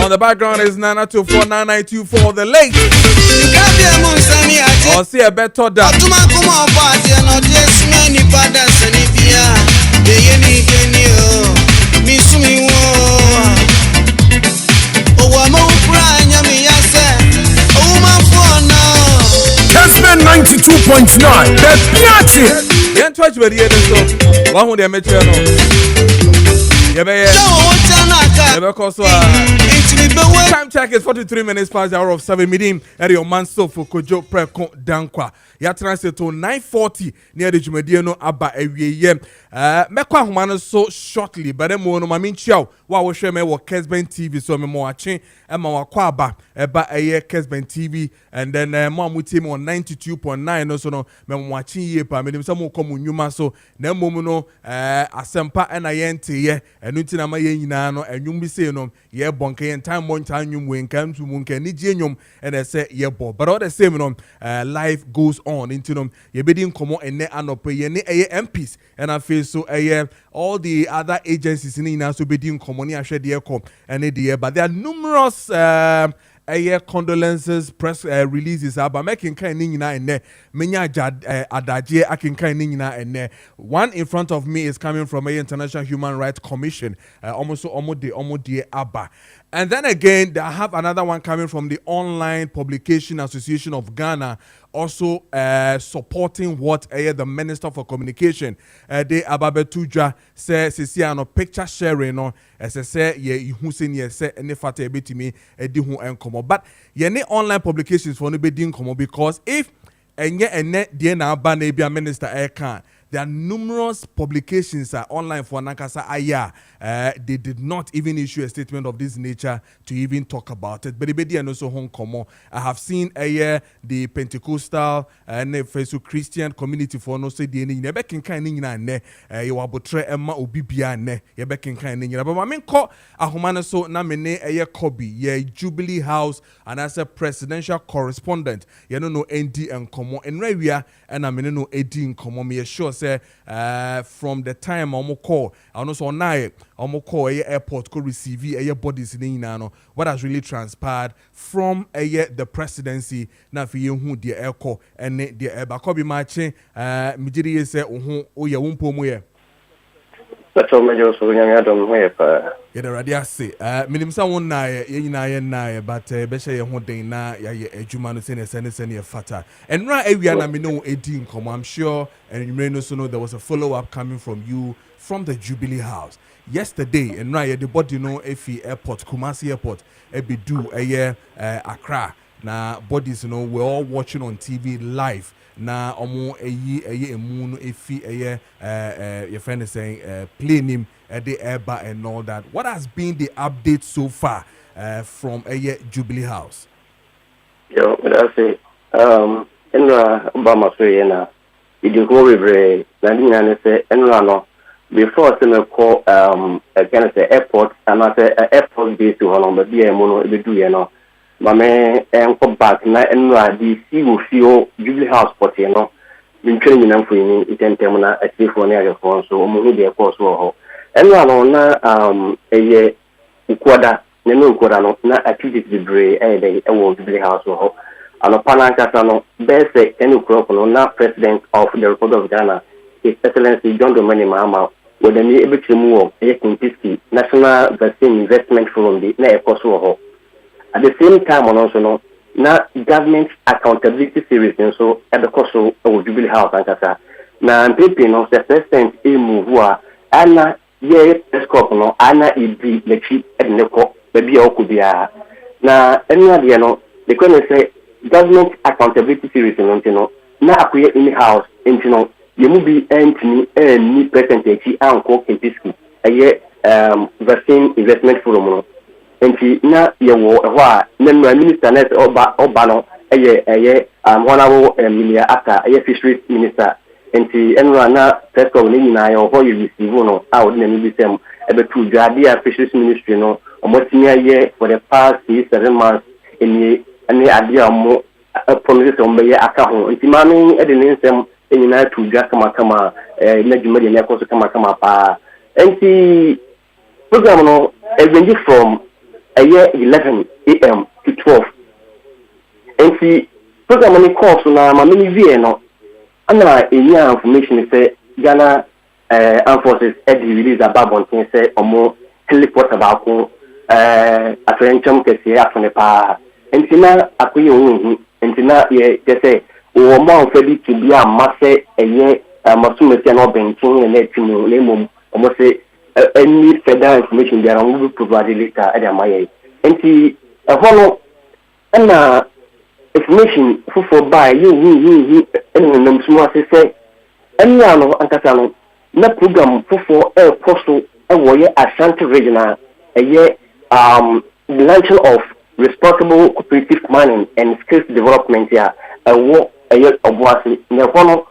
On the background is 9249924, the late. Or see a better that. Kessben 92.9. The Maakye. Then try to be the so. One who they met you. Time check is 43 minutes past the hour of 7 meeting at your man so for Kojo Preko Dankwah. Ya translate to 9:40 near the Jumediano Abba Ewie. Mekwa humano so shortly, but then no mamin chow. Wa we share me wa Kessben TV so me mo watching and ma kwa ba eba eye Kessben TV and then mo amuti mo 92.9 no so no me mo watching ye pa me dem say mo kom nyuma so na mom no asempa na ye nte ye enu nti na ma ye nyina no enwum bi say no ye bonke ye time mo ntan nwum we nkan tu mu nkan ni je nwum and they say ye bo but all the same no life goes on into no ye be din komo ene anope ye ne eye MPs and I feel so all the other agencies in na so be din komo ni ahwe de kom ene de but there are numerous condolences press releases about making kind nyina ene menya adaje akin kind nyina ene. One in front of me is coming from a International Human Rights Commission almost omode aba. And then again, I have another one coming from the Online Publication Association of Ghana, also supporting what the Minister for Communication, de Ababe Tuja, says, no picture sharing, no, as I say, ye Hussein, ye say, any fate bit me, hu and come. But ye ne online publications for no be din come because if and yet and net dear na ban minister can. There are numerous publications online for Nankasa Aya. They did not even issue a statement of this nature to even talk about it. But and also Hong Kong. I have seen the Pentecostal and the Christian community for no say the ne bekin kan ni na ne you abotre emma obibia ne ye bekin kan ni na but I mean call ahomane so na me ne Kobe ye Jubilee House and as a presidential correspondent ye no ND and Komo and Rewia and I mean no AD in Komo me sure from the time I'm call, I know so now I'm call airport could receive a bodies in no what has really transpired from the presidency now for you who the airco and the Bakobi matching Mijiri say oh ya wumpo mu ye. That's all major so young don't wait Yeah, the radia say minim sa won na ye nyina ye na but be she ye ho den na ye adwuma no se ne se ne fata and right area na me no edi nkom I'm sure and you may know so know there was a follow up coming from you from the Jubilee House yesterday and right the body no efi airport Kumasi airport e be do Accra na bodies you know we're all watching on TV live na omo emu no efi your friend is saying plane him at the airbar and all that. What has been the update so far from Jubilee House? Yo, I say Obama say na it is more very na say no before say call again say airport and I say airport base to hono but be emu no be do ye no ma me come back na the CEO Jubilee House port ye no bin training na for ni itentem na atifo na ya ko so omo no de course ho eno na eye ukwada ne no ukwada no na activities libre dey e Jubilee House ho anopana nkasa no be say any crop no na president of the Republic of Ghana His Excellency John Domini Mahama with the new ebitrim wo e Kimpiski National Vaccine Investment Forum di na e course ho at the same time also no na government accountability series so at the course of Jubilee House nkasa na MPP no the president e move a ana ye escort no ana ibi lechi edneko baby okubia na enya de no they can say government accountability series no na akoye in house no ye mu bi entini ni percentage anko Kempiski eye vaccine investment forum no enti na ye wo ho a na minister net oba no eye honorable Emilia Aka eye fisheries minister enti enra na press conference ni na yo ho you receive no out na mi bisem ebe tu dwade fisheries ministry no omotinya ye for the past 7 months any idea mo promise on be aka ho enti ma no e de nsem eni na tu dwa kama na dwumade na koso kama pa enti program no evenji from a year 11 a.m. to 12. And see, program on the course na my mini VNO. And I information say Ghana armed forces had released a babon say or more helicopter about a French Kessben after Nepal. And Tina Akuyo and Tina they say or more ready to be a masse a year Masumetian or Benching and let you know almost say any further information there will be provided later at the and see a follow and information for buy you and small say any no ankasano na program for a coastal a warrior Ashanti regional a year the launching of responsible cooperative mining and skills development here a war a year of was na follow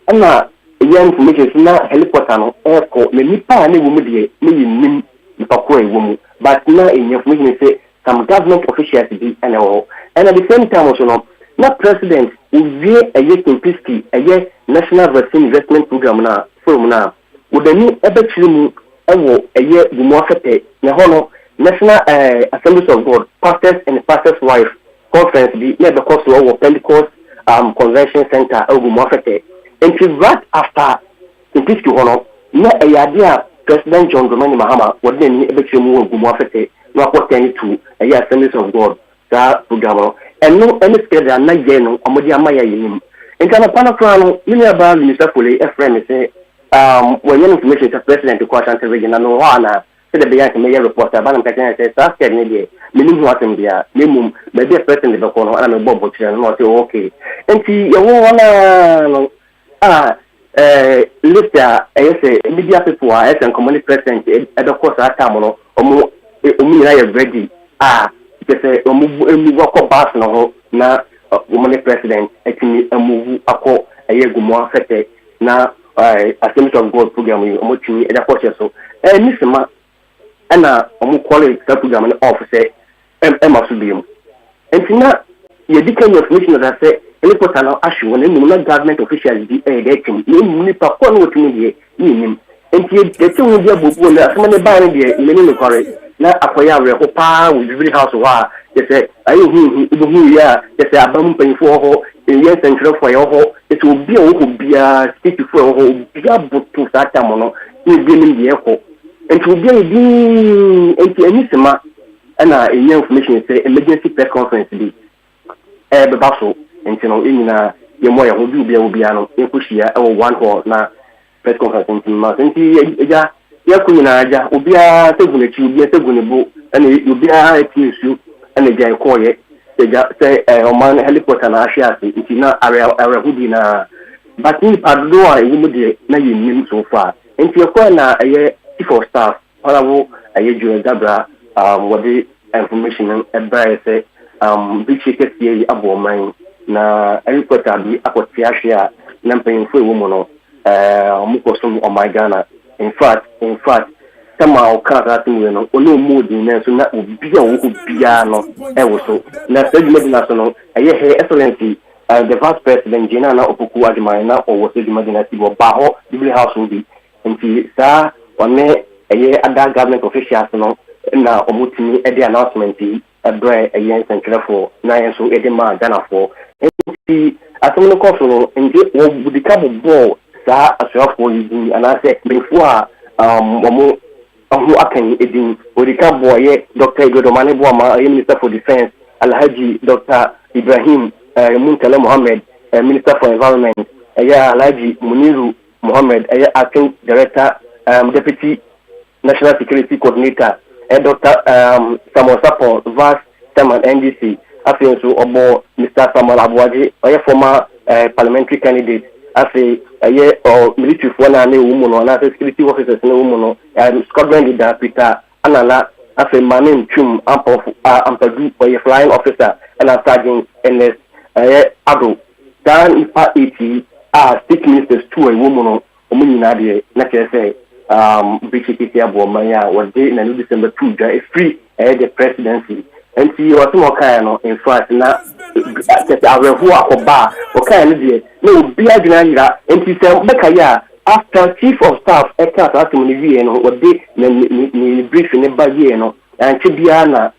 and young information na helicopter no airport me nipa na wo mu de me nim nipa ko e wo mu but na information say some government officials be and at the same time also no na president we a year KPD a year national vaccine investment program na from na wo dani ebetiri mu ewo a year bu mo afete na hono national assemblies of God pastors and pastors wife conference be na be course wo Pentecost convention center bu mo afete. And right after the Piscu Honor, no a idea President John Dramani Mahama, what then Ebekemu Gumafete, no apporting to a year Assemblies of God, that program, and no any schedule, not Yeno, Amodia Maya Yim. And Kana Panacrano, Minia Minister Fully, a friend, say, when your information is a president to Kwashan region, and no one, said the beginning mayor reporter, but I'm catching says, ask any minimum what in there, minimum, maybe a president of the corner, and I'm a bob, not okay. And see, you want later, I say, media people are and community president, and of course, at time, ready. They say, walk up bass no, na woman president, actually, a move a call a year more fete, na Assembly of God program, and of course, so, and Miss Ma, and quality program officer, Emma Subium. And now, you became your information that I say, helicopter now ashu when no government officials be they can ni pa ko no tumi ni enti the thing we bubu na so many ban dey ni correct na akoya we ko pa we really house wa they say ayi hu ya they say abam panfo ho yes central for yo ho it will be o bia stick for ho bia butu sa tamo no ni bi ni dey ko enti will be di enti anisema na information say emergency press conference be bebaso enti no nyina ye mo ya ho bi bia obi ano enkohia e wo one hall na press conference enti ma enti eja ya kunyina aja obi a tegune chi obi a tegune bo ene obi a etisu ene ja ekoye eja say o man helicopter na ahia ase enti na are hudi na but ni paddo a ewu de na ye nim so far enti ekọ na eye chief of staff olawo eye Joe Gabra what the information about say big shake here aboman na helicopter bi akoti ahia na mpanyinfo ewu mu no mukosom o my Ghana in fact sama o kara tinu no ono modi na so na obi a wo bia no e wo so na sedimedi na so no eye her excellency the vice president Jena na opoku adman na o wo sedimedi na tibo ba ho Jubilee House bi nti sa one eye other government officials no na omutimi e the announcement ebre eye central for na enso e de ma Ghana for nti asomo ko so nti wo budika bo sa asrafo yi ana se before omo ohu akan edin budika boye Dr. Igodomane Boama Minister for Defense Alhaji Dr. Ibrahim Muntala Mohammed Minister for Environment Alhaji Muniru Mohammed Acting Director Deputy National Security Coordinator Dr. Samuel Sapon Vice Chairman NDC after obo Mr. Samuel Abuaji former parliamentary candidate after military for na woman na security officers na woman Scotland leader Peter Anala after Manin Chum Ampadu flying officer and Sergeant NS Ado dan ipa 80 state ministers to a woman omuni de na say BCT abomanya what day na December 2 is free the presidency and see what more kind in fact na who akoba o kind dey no be adinira and see say bekaya after chief of staff eka asem ni wie no what day ni brief ni ba wie no and Chibiana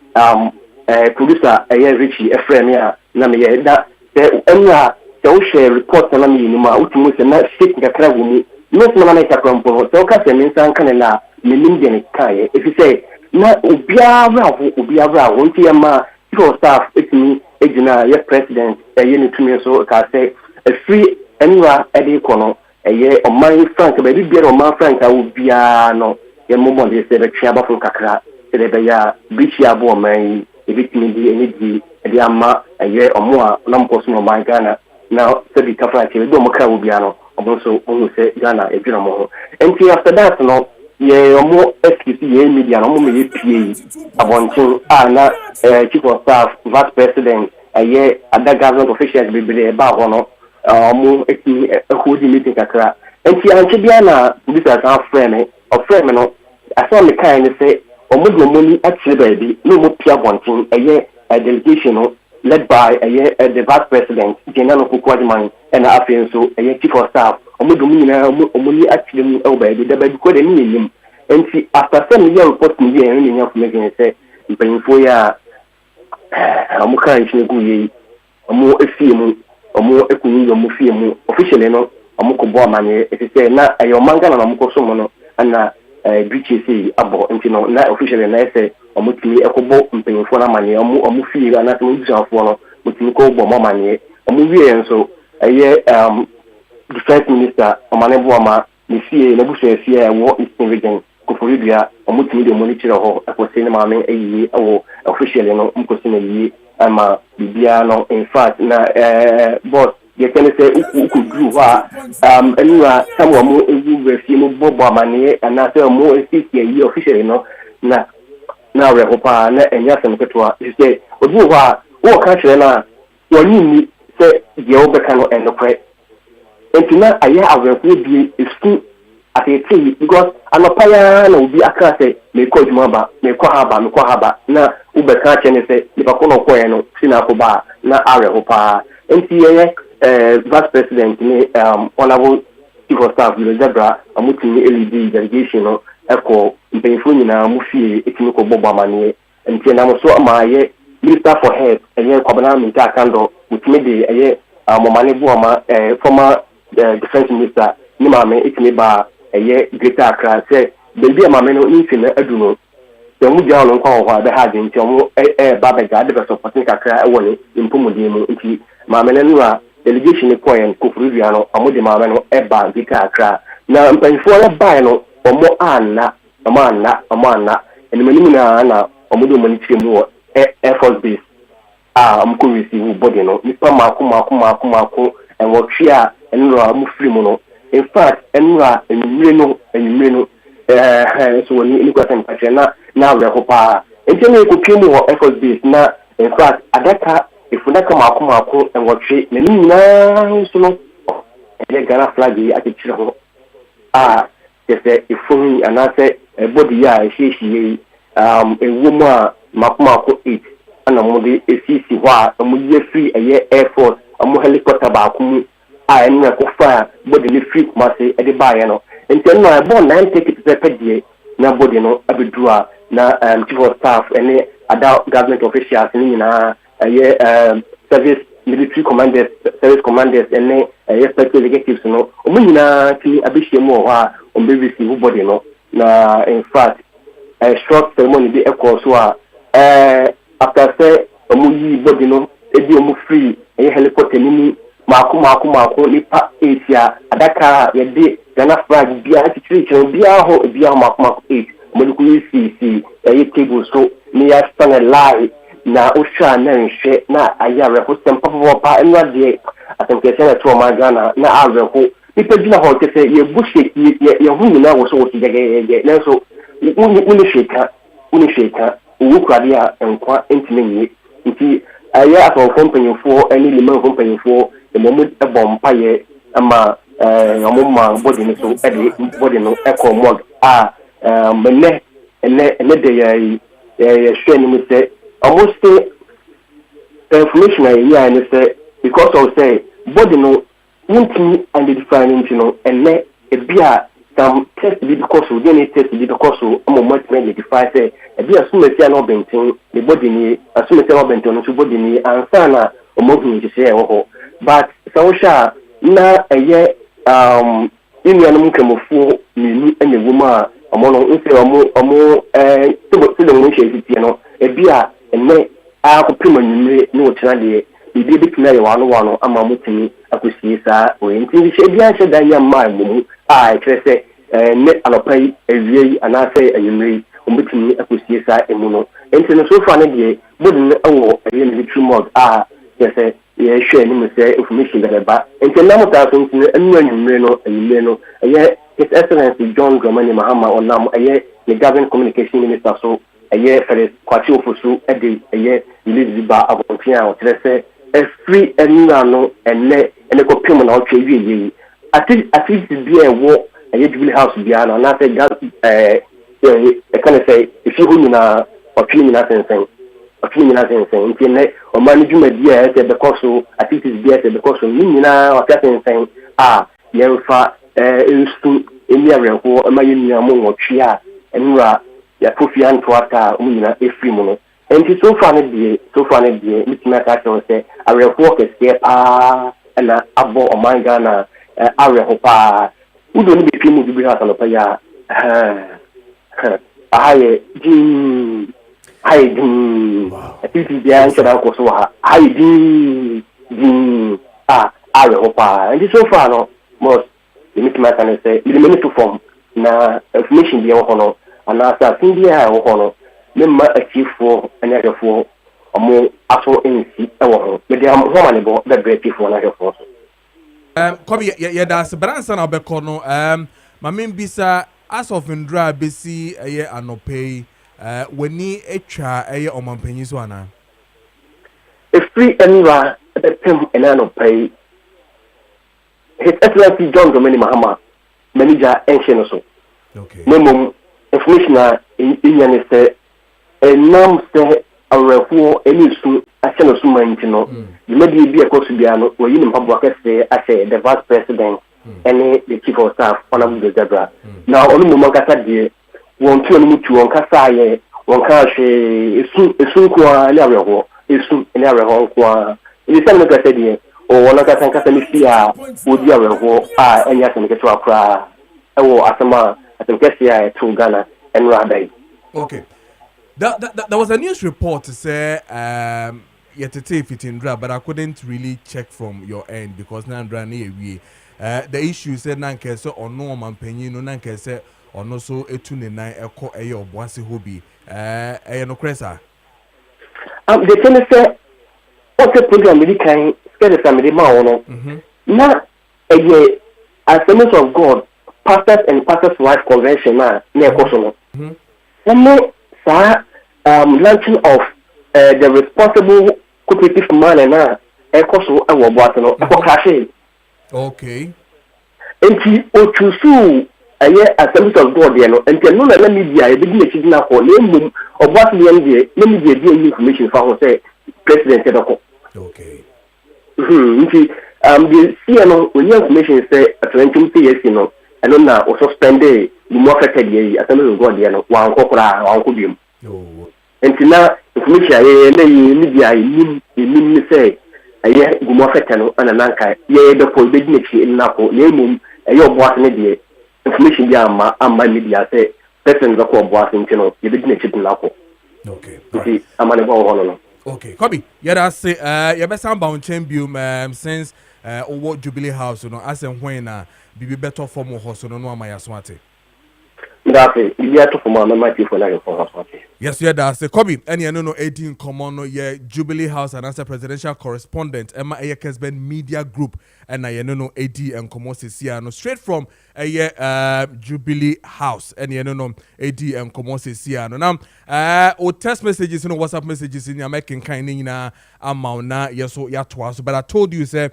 producer Richie Efremia Namia that the share report on me in my ultimate and not shit the crowd with me. No Manaka Crumpo, so Cassin San Canela, Melindian Kai. If you say, not Ubiara, won't you ma, your staff, it's me, Ejina, your president, a unit to me, so I say, a free anywhere at the corner, a year of my Frank, a baby beer of my Frank, I will be no, a moment they said a Chaba from Kakra, Sedebeya, Bichia Boman, a victim, the Amma, a year or more, Lamposon, my Ghana. Now, said the Kafra, Domoka will be also only say Ghana, a General. And after that, no, ye more SPCA media, no more PA, Abonto, Anna, Chief of Staff, Vice President, a year, other government officials will be about one, more a hoodie meeting. And Chibiana, this is our friend, or friend, I saw the kind of say, or more money actually, baby, no more Pia wanting, a year, a delegation. Led by the Vice President, General Kukwadman, and I feel so a Chief of Staff, only actually obeyed the baby code him. And see, after 7 years reporting the ending of making say, in 4 years, I'm kind of a more a film, or more a film, officially, no, a Moko money, if you say, not a your manga and a Moko Somono, and BTC about, and you know, not officially, and I say, Omuti Ekobo mpeni fona mani omufi ana tumuja fono mutini ko bo mani omuwi enso defense minister omanebu ama mifie na buso efie wo eastern region Koforidua omutini de monitor ho akose ne maame eyi awo officially no mkosi na yi ama bibia no in fact na boss ye can say ukudru ha anywhere someone mo ewu refie mo bobo amane ana say mo efie yi officially no na now we hope na enya sem ketwa you say odu ho wo ka kire na woni ni say ye obeka no enokwe entina aya aweku bi isu atete because anopaya na obi aka say me ko djuma ba me ko haba na ubeka kire say nipa ko no koye no sina akoba na awe hopa enti ye vice president ni honorable chief of staff the zebra amutini LED delegation no eko mpanyinfo nyina mu fie etimi ko bobo amane enti na mo so amaye minister for health eye kwabana minta kando mutimi de eye momane bu ama former defense minister ni maame etimi ba eye Greater Accra say bebi maame no nti na aduno so mu dia no kwa ho ba ha de nti mo ba ba ga de be supporting kakra e woni impomudi mu nti maame no a delegation point Koforidua no amode maame no e ba Greater Accra na mpanyinfo na ba no omo anna and many na omodo monitor mu Air Force base amko receive body no nipa mako and what share and mu free mu no in fact enra enumre no so woni ni kwatan pache na we hopa entene ko twemu Air Force base na in fact adaka ifundaka mako and what she na ni na so no e Ghana flag yi akechire ho say if phone and I say a body she a woman mako 8 and a modi a CC wa a mudi free a year Air Force a mo helicopter bakumu and a fire body free must at the bayano and tell no I born 9 tickets per day na body no abidua na chief of staff and adult government officials in a year service military service commanders and special executives no omuna ti abishemu wa on be receive body no na in fact a short ceremony be equal so after say omuyi body no edi omu free helicopter ni mako nipa Asia adaka ye de Ghana flag bia titiri bia ho mako 8 omuluku CC table so me ya stand a lie na usha na nhwe na ayare ho sempa pa enwa de atemkese na to ma Ghana na awe ho people do not want to say you bush it, you who now was so again. So, Unishaka, Ukradia, and quite intimate. I asked for company for any lemon company for the moment a bomb pie, ama, Mama body so Eddie, body no echo mug. Mene, and let the shame me say, almost information I say, because I'll say, body no. Won't and the defining, and let a beer some test be because we didn't test be because I'm much identify say e be assume say no bentin the body ni assume say no bentin no body ni ansa na omohu ji say e wo but so sha na eye inu kemofo ni ene wuma omo no nse omo to the mo she ti no e bia ene a ko prima nyimre ni wo tena de bibi bitina ye wano ama mutimi akosie saa o enti she bia she dan ya ma mu a krese ne anopai ewie anase anyimre omutimi akosie saa emu no enti no so fa ne de bodin ne awo ewie ne true mod a yese ye hwe ni me say information that ba enti na mota so enti enu anyimre no eye His Excellency John Dramani Mahama onam eye the government communication minister so eye Felix Kwati Ofosu ede eye release ba abontia o trese free enna no ene ko pem na o twa wie ati bi e wo eye Jubilee House bia na na say gas can say if you hu na o twa ni na sensen nti ne o manu dwumadi e say because so ati bi e say because so ni nyina o twa sensen yemfa instu emi areho ama yenia mo nwotwe enura ya kofia ntoata umunyina efri mu no enti so far ne die mitima ka tell say areho kese na abo omanga na areho pa udo ni bepi mu bibi ha sanopa ya aye din ati bia nchara ko so ha aye din areho pa enti so far no most mitima ka say me to form na information bia wo no anasa tindia wo no memma achifo anyadefo omo aso ensi e wo ho me dia ho ma ne bo be brefo na hwefo so kobi ye da se bransa na obekọ no ma membisa as of ndra besi eye anopei wani etwa eye omampanyi so ana free enra the pem enanopei His Excellency John Dramani Mahama manager ensheno so okay memom information na inyane se enam se arefuo enisu acheno so mantino yimadi bi akosu bia no oyini mpabo akese ache the vice president and the chief of staff honorable Debra now onu mo mankasa die won tu onu mutu won kasa ye won ka hwe esu kwa ni areho esu ni areho kwa ni sanu kasa die o wona kasa kasa ni fia odi areho enya se nketo akra ewo asema atemkesia to Ghana and Radai. Okay. There was a news report to say yetete fit in Dra, but I couldn't really check from your end because Nandra we the issue said nanke so or no man penny no nanke say or no so etunenai eko eye obwase hobi no cresa. The thing say what the program really can scare family ma ono. Na as the message of God pastors and pastors wife convention na ekoso no. Launching of the responsible cooperative man na ekoso awo boato no ekokrashe. Okay. Enti otusu Assembly of God no enti no na media e bi na chidi na ko na emum oboato ye ndie na media bi information fa ho say president edoko. Okay. Enti the CNO when information say atwentum say yes no eno na o suspend the more affected ye Assembly of God ye no wan kokora wan ko biem. Enti na information na media ni say aye gumo affected no ana nanka ye de ko be dinachi na ko na emum aye oboato ne de information bi amma media say person go ko oboato ntino ye be dinachi na ko. Okay. Enti amane bo ho no. Okay, Kobi, yeah, say you best sound bound champion since what Jubilee House, as and when be better for more horse no amaya swate. That's it. You have to form a mighty for life for us. Yes, yeah, that's it. Kobi, and you know 18 common no yeah Jubilee House and as a presidential correspondent, Emma Kessben Media Group, and I know AD and Komose no straight from Jubilee House, and you know AD and Komose now or text messages, WhatsApp messages in your making kind na amount na yes so ya twice, but I told you say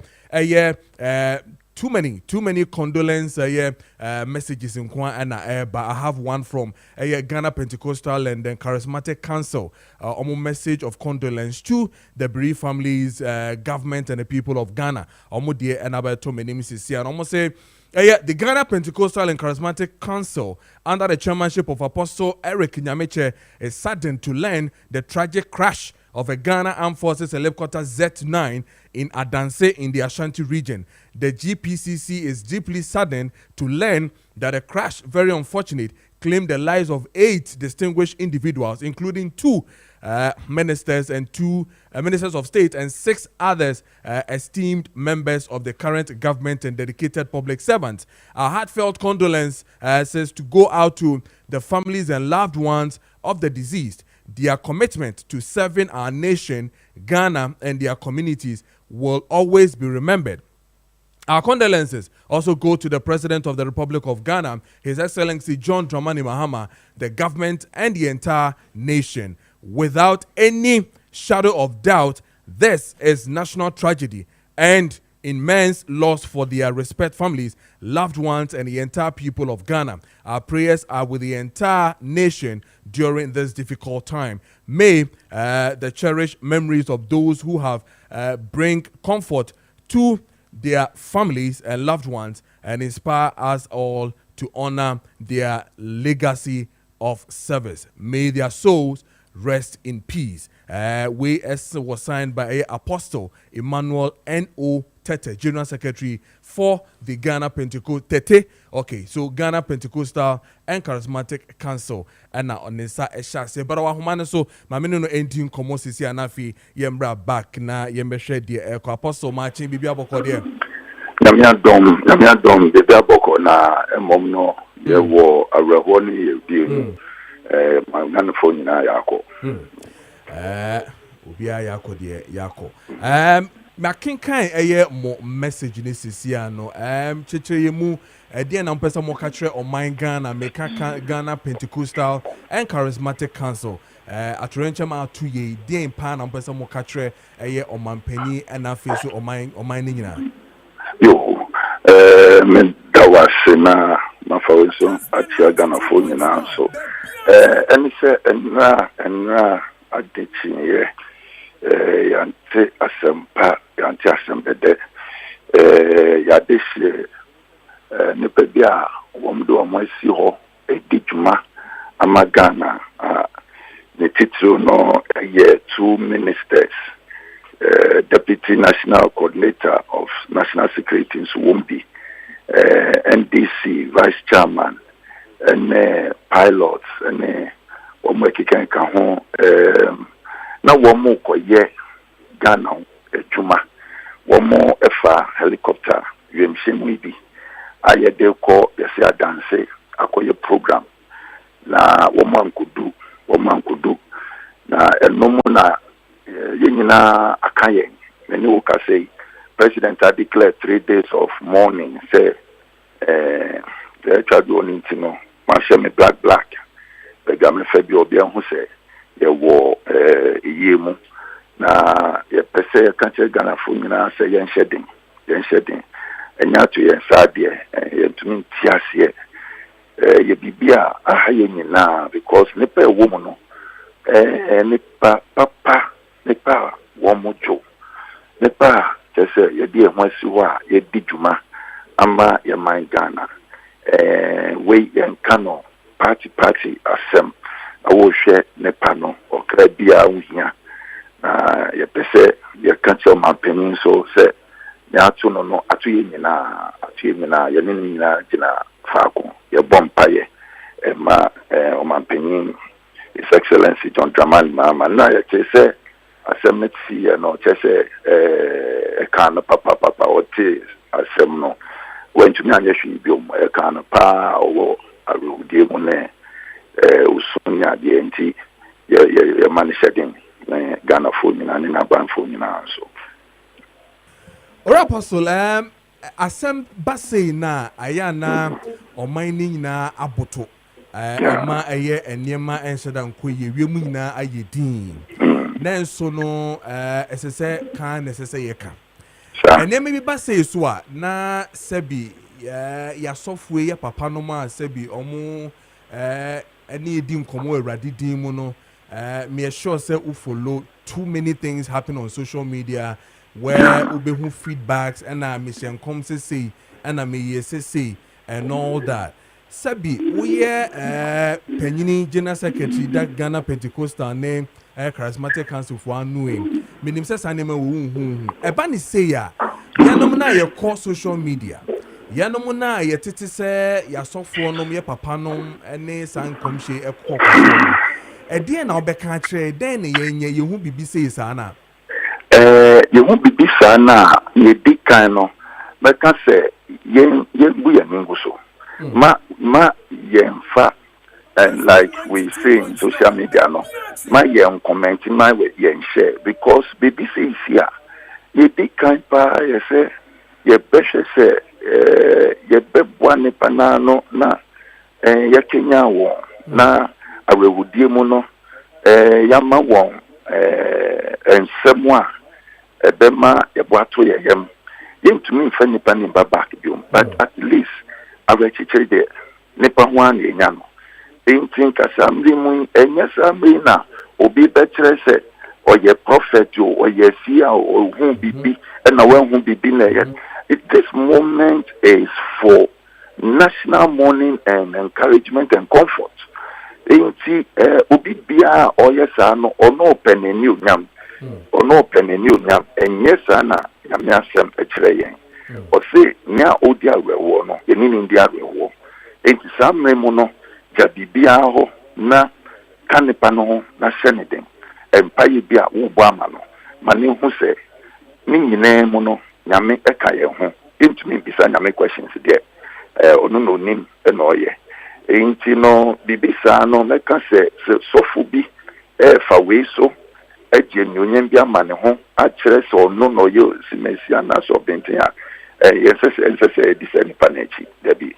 too many condolence messages in Kwan and but I have one from Ghana Pentecostal and then Charismatic Council message of condolence to the bereaved families, government and the people of Ghana. Dear and about to my name is and almost say Yeah, the Ghana Pentecostal and Charismatic Council, under the chairmanship of Apostle Eric Nyameche, is saddened to learn the tragic crash of a Ghana Armed Forces helicopter Z9 in Adanse in the Ashanti region. The GPCC is deeply saddened to learn that the crash, very unfortunate, claimed the lives of 8 distinguished individuals, including 2 ministers and 2 ministers of state and 6 others esteemed members of the current government and dedicated public servants. Our heartfelt condolence says to go out to the families and loved ones of the deceased. Their commitment to serving our nation, Ghana, and their communities will always be remembered. Our condolences also go to the President of the Republic of Ghana, His Excellency John Dramani Mahama, the government, and the entire nation. Without any shadow of doubt, this is national tragedy and immense loss for their respective families, loved ones, and the entire people of Ghana. Our prayers are with the entire nation during this difficult time. May the cherished memories of those who have bring comfort to their families and loved ones and inspire us all to honor their legacy of service. May their souls rest in peace. Was signed by Apostle Emmanuel N.O. Tete, General Secretary for the Ghana Pentecostal Tete. Okay, so Ghana Pentecostal and Charismatic Council. And now on this side, but our human so my men no ending komo sisi anafi yembra back na yembe share the Apostle Maakye bibia boko there. Namia dom bibia boko na emom no ye wo areho ni ye bi my man phone na yako. Obia yako de yako. Makinkan mo message ni sisi no checheye mu dia na mpesa mo ka kire on Ghana meka Ghana Pentecostal and Charismatic Council atorencha ma to ye dia mpa na mpesa mo ka kire omanpani na afi oman ni nyina yo me dawase na mafawiso atia Ghana phone na so eni se enra adechi ye yante asempa yante asembede yadeshi ne bebia womdo amasi ho edijuma amagana ne titro no ye 2 ministers deputy national coordinator of national security in Swombi NDC vice chairman and pilots and omwekikan ka ho na womo koye Ghana ejuma womo efa helicopter UMC bi ayede ko yesi adanse akoye program na womo ankudu na enomu na yenyina akaye many wo ka say president had declared 3 days of mourning say the tribal intino ma me black the government febio bi hu say ye wo yemu na ye pese kanche Ghana fo nyina se yen shedin enya to yen sade ye tumi tiase ye bibia ahaye nyina because ne pa wo mu no ne pa papa ne pa wo mu jo ne pa tese ye di ehwasi ho a ye di djuma ama ye man Ghana we yen kano party asem awohwe ne pano okra bia uhia na ye pese ye kanche mampanin so se ya atu no atu ye nyina ye nyina gina faako ye bompaye ma mampanin His Excellency John Dramani Mahama na ye chese asem netsi ye no chese kana papa oti asem no wentu nya hwe bi kana pa owo arudi mu ne usunya de enti ye manishedin Ghana phone na na ban phone na so ora apostle asem base na aya na oman ni nyina aboto ama eye enema enhyeda nkoye wiemu nyina ayedin na nso no esese kan esese ye ka enema bi base so a na sebi ya software ya papa no ma sebi omo any dim komo awrade din mu no me sure say we follow too many things happen on social media where we be feedbacks and mission come say and I may say and all that. Sabi, we Penini General Secretary that Ghana Pentecostal name Charismatic Council for knowing. Minim says anime Ebani say ya yanomna ye call social media. Yanomna ye titi say ya software nom ye papa nom ene san komhye ekoko. E dey na obeka kire den ne yenye ye hu bibi say sana. Ye hu bibi sana ye di kan no beka say ye bu ye nguso. Ma yemfa and like we say in social media no ma yem comment my we yen share because baby say here ye di kan pa ye say ye beshe say ye bebwa ne panano na ye kenya wo na awewudie mu no yama won ensemu a ebema ye boato ye yem yentumi mfa nipa ni back biom but at least awechichiri de nipa ho an yenya no entin kasamri mu enya samri na obi betre se oye prophet o oye sia o hu bibi na wan hu bibi na ye this moment is for national mourning and encouragement and comfort enti obi bia oye sa no ono peneni onyam enye sa na nyame asem ekire yen o se nya odi awewo no yenini ndi awewo enti samremu no jabibia ho na kanepa no na seneden empaye bia wo bo ama no mane hu se ni nyine mu no nyame eka ye ho intumi bisa nyame questions there onu no nim na oye enti no bibisa no meka se sofu bi fa we so eje nyonyem bia mane ho a kire se onu no ye simesia na so bentia yes this panachi debi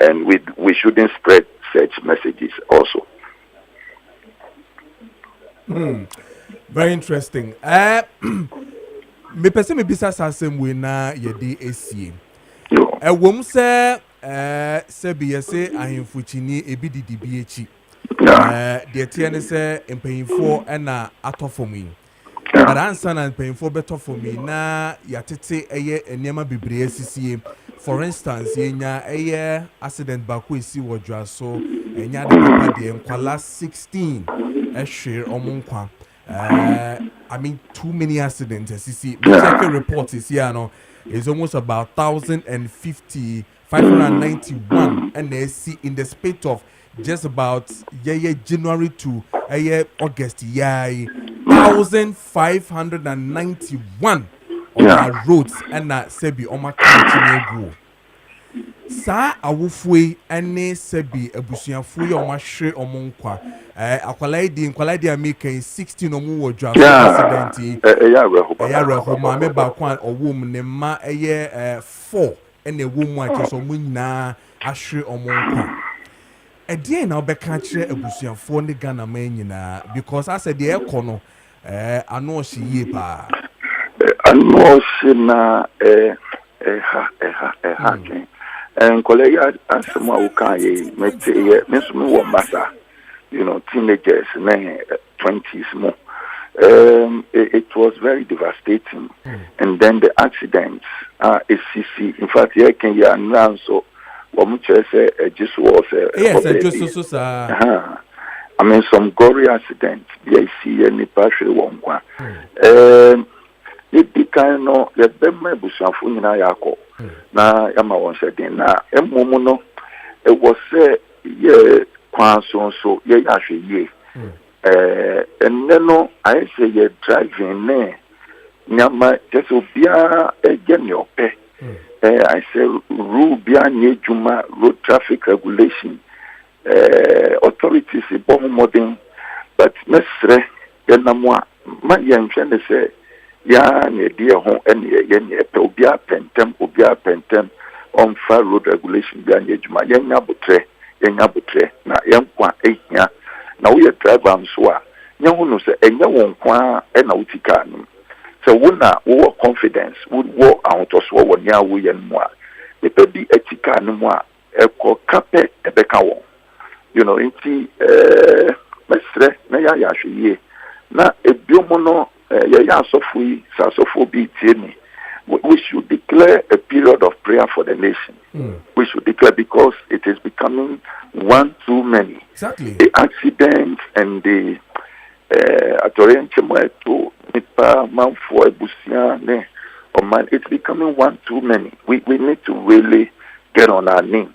and we shouldn't spread such messages also. Very interesting. Me person me bisa sasem we na yedi esie. Wom se bi yese ahemfuchini ebi didibi echi. De tie ne se empanyfo na atofom yi. But answer na empanyfo betofom yi na yatete eye enema bebre asisie. For instance, yenya eye accident back we see what you so enya de papa de nkwala 16 share omunkwa. I mean too many accidents as you see. The second report is here no is almost about 591 and they see in the space of just about January to August 1591 on our roads and na sebi oma continue go sa awofue ene sebi abusuafo ye oma hwe omonkwa akwalai di America 16 omu wodwa accident ya reho ma me ba kwa owom ne ma 4 ene womu acheso mu nyina ahwe omonkwa edie na obeka kire abusuafo ne Ghana man nyina because I said the ekono ano hye ye pa Anoshina and colleague asema ukaye mete mesumi wo masa teenagers 20s more it was very devastating and then the accidents ACC in fact here can you run so what much say just was yes just so I mean some gory accidents they see any partially one the kind no the bema busuafo nyina yako na yama won sedin na emmomu no it was ye kwanso so ye ahwe ye and no I say ye driving ne nyama just obia egen ope I say rule bia nyejuma road traffic regulation authorities bo modern but mesre yenamwa ma yenhwe ne say ya ne die ho ene ye ne pe obia pentem on far road regulation bia nyejuma yenya botre na yenkwa ehia na wo ye driver nso a nya hu no se enye won kwa na utika no so wona wo confidence wo ahotoso wo nya wo ye no a pe bi etika no mu a eko kape ebeka won inti mesre na ya hweye na ebiomo no ya asofo bi tie ni we should declare a period of prayer for the nation. We should declare, because it is becoming one too many. Exactly. The accidents and the it's becoming one too many. We need to really get on our knees.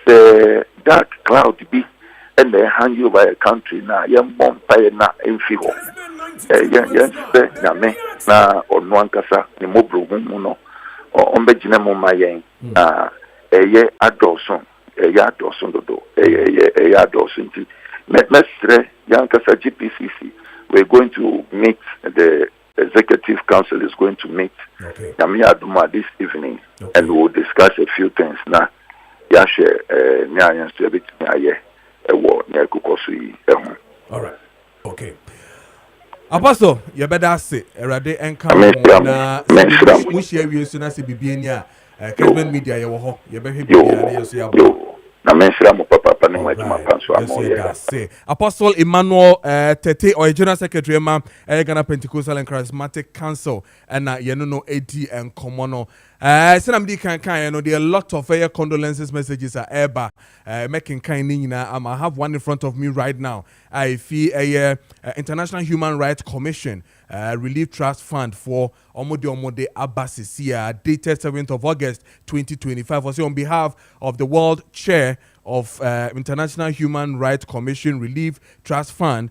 The dark cloud be and they hand you by a country now. Young bonfire na infiho. Yes, Name na or Nuankasa, the Mobro Muno, or Ombejina Momayen, ye Adolson, a yard or Sundodo, a yard or Sinti. Mestre, Yankasa GPCC, we're going to meet, the Executive Council is going to meet Yamia Duma this evening, and we'll discuss a few things now. Yashe, Nyan Stebit, Naye, a war, Nyakukosi. All right. Okay. Apostle, you better say, Erade Enka na we share you soon as Bibiania, Kessben media, you better be Apostle Emmanuel Tete or General Secretary Ghana Pentecostal and Charismatic Council and Yenuno AD and Komono. There are a lot of condolences messages are ever making kind. I have one in front of me right now. I feel a International Human Rights Commission Relief Trust Fund for Omode Abbasisia dated 7th of August 2025. Also on behalf of the World Chair of International Human Rights Commission Relief Trust Fund,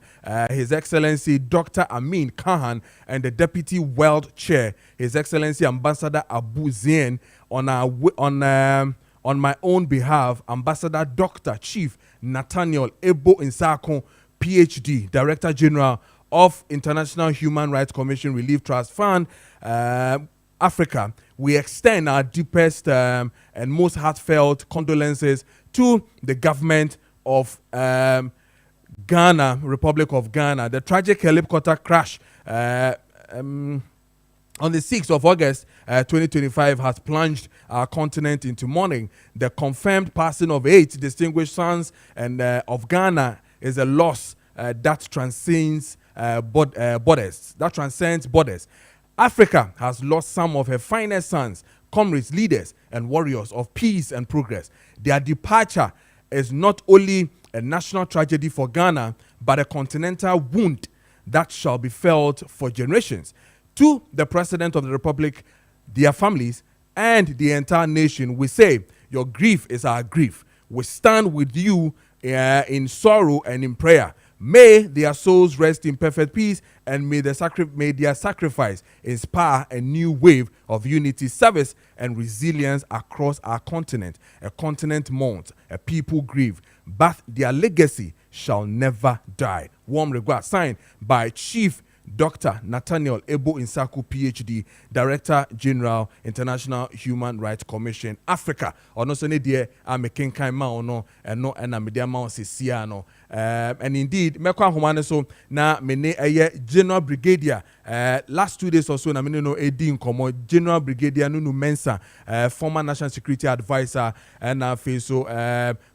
His Excellency Dr. Amin Khan, and the Deputy World Chair, His Excellency Ambassador Abu Zain, on my own behalf, Ambassador Dr. Chief Nathaniel Ebo Insako, PhD, Director General of International Human Rights Commission Relief Trust Fund, Africa. We extend our deepest and most heartfelt condolences to the government of Ghana, Republic of Ghana. The tragic helicopter crash on the 6th of August 2025 has plunged our continent into mourning. The confirmed passing of 8 distinguished sons and of Ghana is a loss that transcends borders. That transcends borders. Africa has lost some of her finest sons, comrades, leaders, and warriors of peace and progress. Their departure is not only a national tragedy for Ghana, but a continental wound that shall be felt for generations. To the President of the Republic, their families, and the entire nation, we say, your grief is our grief. We stand with you in sorrow and in prayer. May their souls rest in perfect peace, and may their sacrifice inspire a new wave of unity, service, and resilience across our continent. A continent mourns, a people grieve, but their legacy shall never die. Warm regards, signed by Chief Dr. Nathaniel Ebo Insaku, PhD, Director General, International Human Rights Commission, Africa. Ono so ne die amekin kan ma ono eno na media ma osisia no. And indeed, mekwa homane so na mene General Brigadier last 2 days or so na mene no edi nkomo General Brigadier Nunu Mensa, former National Security Advisor, and so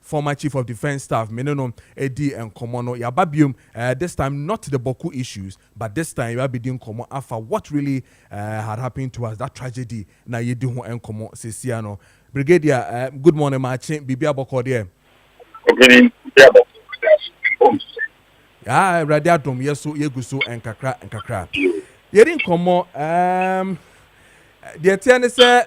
former Chief of Defense Staff, mene no edi nkomo no yababium. This time not the Boku issues, but this time we be doing nkomo after what really had happened to us, that tragedy na yedi ho nkomo sesia no. Brigadier, good morning, Maakye. Bibia boko there. Okay, Radio Adom yeso yeguso enkakra. Yeri nkomo the tiane say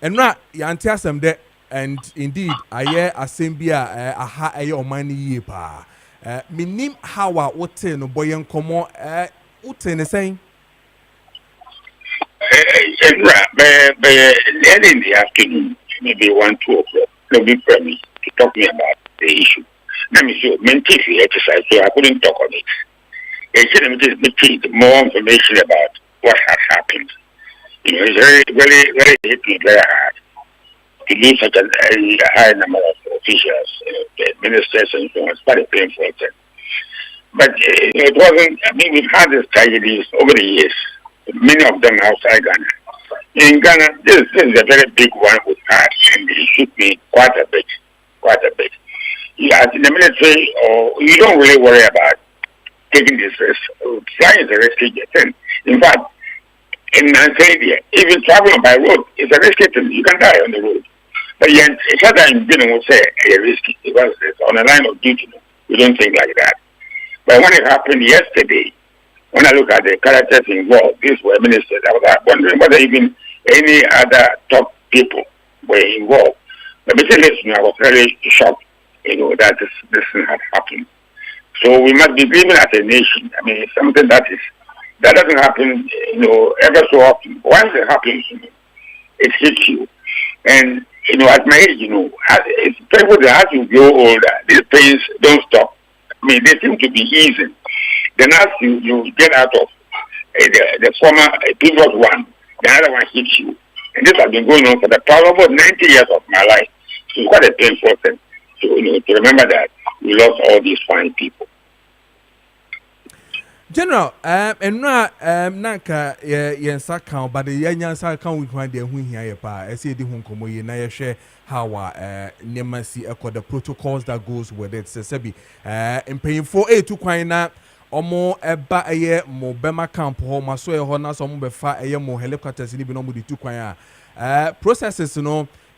enra yanti asem de, and indeed aye asem bia aha aye omani yie pa. Minim hawa wote no boye nkomo wote ne sen enra early in the afternoon, maybe 1-2 o'clock, they'll be me to talk me about the issue. Let me see, mentally exercise, so I couldn't talk on it. They said me just more information about what has happened. You know, it's very hit me very hard to lose such a high number of officials, ministers, and so on. It's quite a painful thing. But it wasn't. I mean, we've had these tragedies over the years. Many of them outside Ghana. In Ghana, this is a very big one we've had, and it shook me quite a bit. In the military, you don't really worry about taking this risk. Flying is a risky thing. In fact, in Nigeria, even traveling by road, it's a risky thing. You can die on the road. But yet, it's not that you didn't say it's risky because it's on a line of duty. We don't think like that. But when it happened yesterday, when I look at the characters involved, these were ministers, I was wondering whether even any other top people were involved. But listen, I was very shocked, that this thing had happened. So we must be dreaming as a nation. I mean, it's something that doesn't happen, ever so often. Once it happens, it hits you. And, at my age, as people that as you grow older, these pains don't stop. I mean, they seem to be easing. Then as you get out of the former previous one, the other one hits you. And this has been going on for the past almost 90 years of my life. So it's quite a painful thing to remember that we lost all these fine people. General, and now, Nanka, yes, account, but the young account we find the who here, I see the home commoye, and I share how Nemasi echo the protocols that goes with it. Sebi, in paying for a to quina or more a year more Bema camp home, I swear, Hona, some befa a year more helicopters in even with the two quina processes,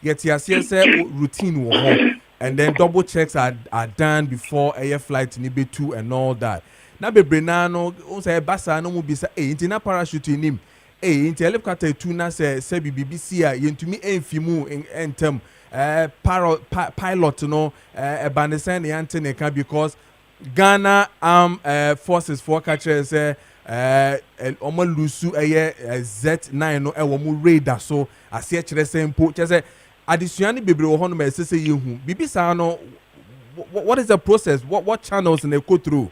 yet yes, routine will home, and then double checks are done before a year flight in EB2 and all that. Na bebre na no o say basa no mu bi sa nti na parachute nim nti helicopter tu na se BBC a yentumi enfimu entem pilot no banesen yante ne ka because Ghana forces for catch say omo lusu Z9 no e wo mu radar so ase kire se mpo che say adesua ne bebre wo ho no ma sese yehu BBC no what is the process what channels they go through.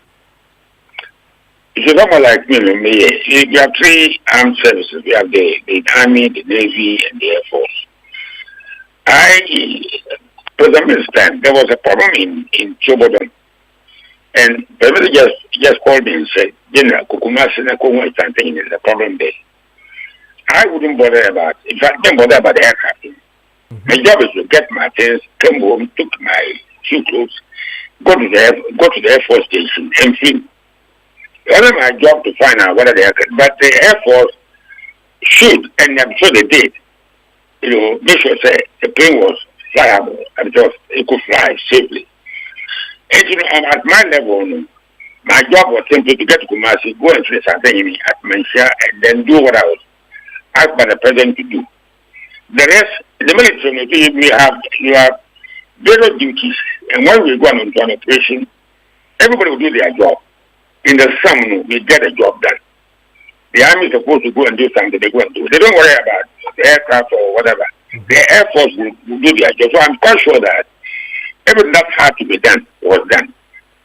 It's not like me. We have three armed services. We have the Army, the Navy, and the Air Force. For the first time, there was a problem in Chobodon. And the minister just called me and said, General, Kukumasi and Kongo is something is a problem there. I wouldn't bother about it. In fact, I didn't bother about the aircraft. My job is to get my things, come home, took my few clothes, go to the Air Force station, and film. It wasn't my job to find out whether they are, but the Air Force should, and I'm sure they did, make sure say the plane was flyable and it could fly safely. And at my level, my job was simply to get to Kumasi, go and trace something at Mansha, and then do what I was asked by the president to do. The rest, the military, you have various duties, and when we go on an operation, everybody will do their job. In the summer, we get a job done. The army is supposed to go and do something, they go and do it. They don't worry about the aircraft or whatever. The Air Force will do their job. So I'm quite sure that everything that had to be done was done.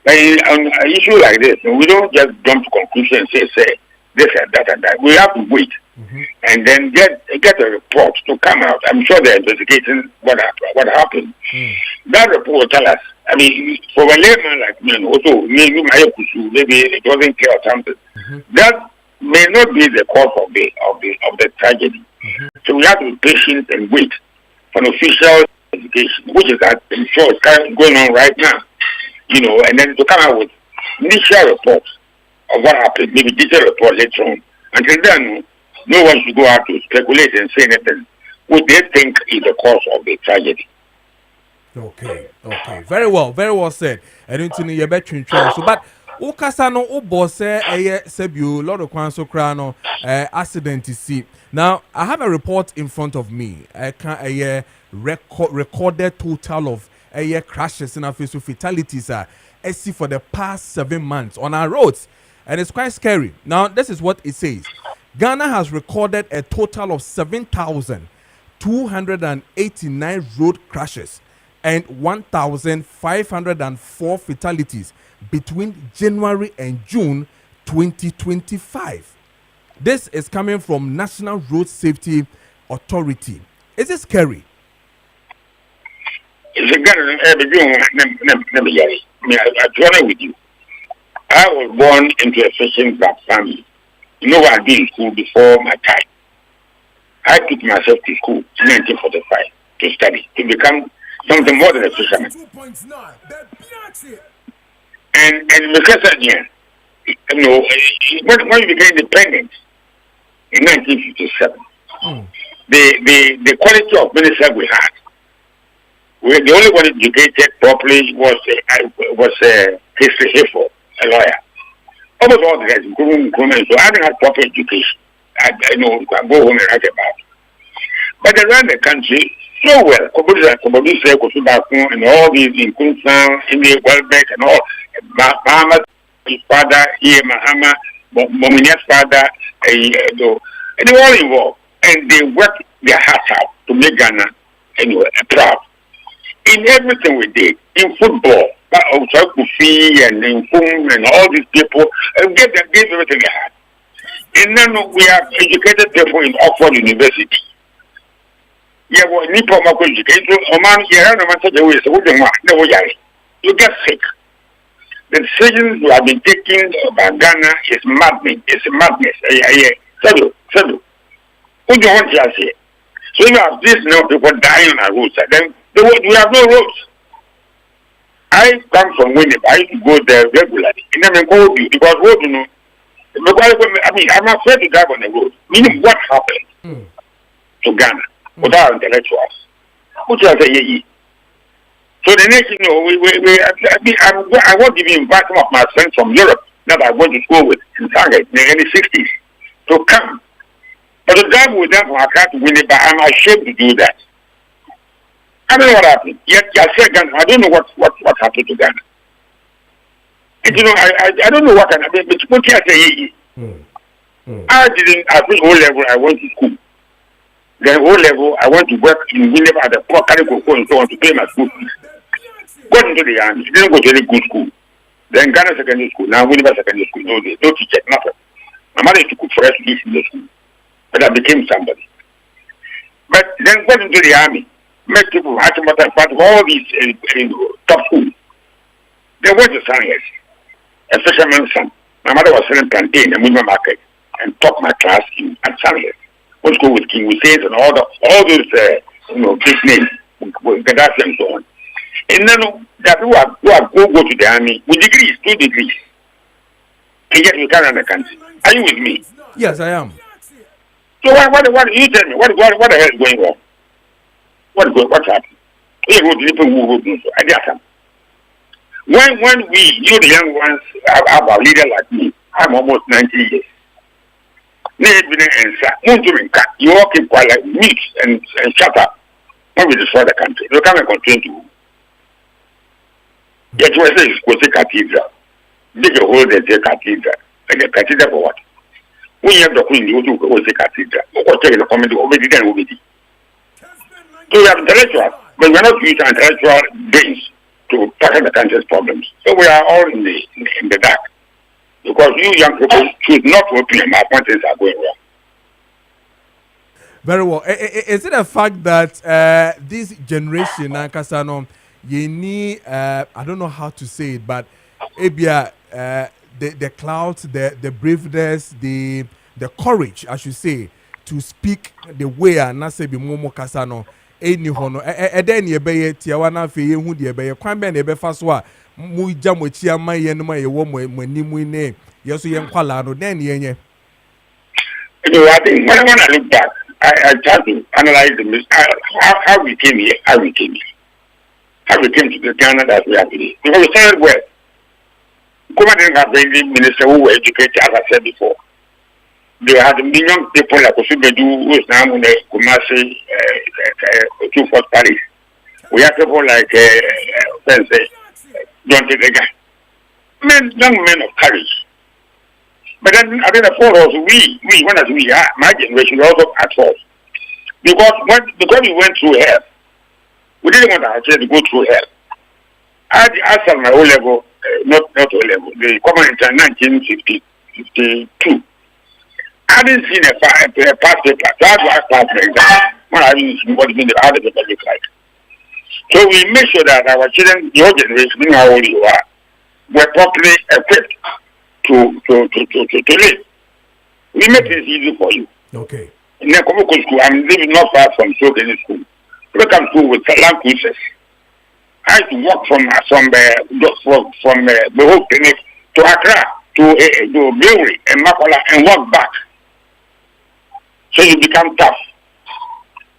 But on an issue like this, we don't just jump to conclusions and say this and that and that. We have to wait and then get a report to come out. I'm sure they're investigating what happened. That report will tell us. I mean, for a layman like me, also maybe it wasn't clear or something. That may not be the cause of the tragedy. So we have to be patient and wait for an official investigation, which is I'm sure is going on right now. And then to come out with initial reports of what happened, maybe detailed report later on. Until then, no one should go out to speculate and say anything what they think is the cause of the tragedy. Okay. Very well said. I don't think you're better so but Ukasa no ubose sebu lot of kwanso krano accident to see. Now I have a report in front of me. I can recorded total of crashes and official fatalities see for the past 7 months on our roads, and it's quite scary. Now this is what it says. Ghana has recorded a total of 7,289 road crashes and 1,504 fatalities between January and June 2025. This is coming from National Road Safety Authority. Is it scary? I'll be honest with you. I was born into a fishing club family. I did in school before my time. I took myself to school in 1945 to study, to become something more than a fisherman. And because when you became independent, in 1957. The quality of minister we had, the only one educated properly was History Hayford, a lawyer. Almost all the guys, so I didn't have proper education. I know I go home and write about it. But they ran the country so well. And all these in Kunsan, in the Welbeck and all, Bahama's father, Mahama, Momunia's father, and they were all involved. And they worked their hearts out to make Ghana proud. In everything we did, in football, Kufi and in Fum and all these people, and gave everything they had. And now we have educated people in Oxford University. Yeah, well, Nipo Mako education, Oman, no matter the way, so you get sick. The decisions you have been taking by Ghana is maddening. It's madness. So you want to say? So you have these now people dying on our roads, then we have no roads. I come from Winnipeg. I used to go there regularly. And then go because road, I'm afraid to drive on the road. Meaning what happened to Ghana without intellectuals? Which I say, so the next, I want to invite some of my friends from Europe that I went to school with in Shanghai in the early 60s to come. But to drive with them from Accra to Winnipeg, I'm ashamed to do that. I don't know what happened. Yet, I don't know what happened to Ghana. And, I don't know what can happen. But what can I say? I think O-level, I went to school. Then O-level, I went to work in Winnipeg at the Port Calico and so on to pay my school fees. Got into the army. Didn't go to any good school. Then Ghana Secondary School. Now Winnipeg Secondary School. No teacher, nothing. My mother used to cook for us to eat in the school. But I became somebody. But then got into the army. Met people part of all these top schools. They went to Science, a fisherman's son. My mother was selling plantain and moving market and taught my class at Science. Went to school with King Hussein and all those big names, Gaddafi and so on. And then that who go to the army with degrees, 2 degrees. And yet you can't run the country. Are you with me? Yes, I am. So what you tell me? What the hell is going on? What's happening? When you the young ones have a leader like me, I'm almost 90 years. You all keep quiet like meat and shut up. When we destroy the country, you can't continue to. Yet you say it's a cathedral. Dig a hole and say cathedral. And the cathedral for what? We have the queen, you do go to cathedral. Or take the comedy over the then over the. So we have intellectuals, but we are not using intellectual brains to tackle the country's problems. So we are all in the dark. Because you young people should not open your mouth when things are going wrong. Very well. Is it a fact that this generation, Kasano, you need, I don't know how to say it, but the clout, the braveness, the courage, I should say, to speak the way and not say be Momo Kasano. Any hono then ye be tiawana fe ye hu de be kwan be na be fa so a mu ja mo chia ma ye no ma ye wo mo nimu ne ye so ye nkwala no then ye nye. I think when I look back, I try to analyze how we came here, how we came to the Ghana that we are today. Because we started well. Kuma didn't have any minister who were educated, as I said before. They had million people like Kessben who is now in Kumasi, Two-Fort Paris. We have people like John Tedega. Young men of courage. But then I think for us, we are, my generation also at fault. Because we went through hell, we didn't want our children to go through hell. I started my O-level, not O-level, the common in 1952. I didn't see a past paper. So I had to ask past exam when I didn't see what how the paper look like. So we make sure that our children, your generation, being how old you are, were properly equipped to live. We make it easy for you. Okay. In the Komoko school, I'm living not far from Sokene school. We come school with land cruises. I had to walk from the whole clinic to Accra to Brewery and Makola and walk back. so you become tough.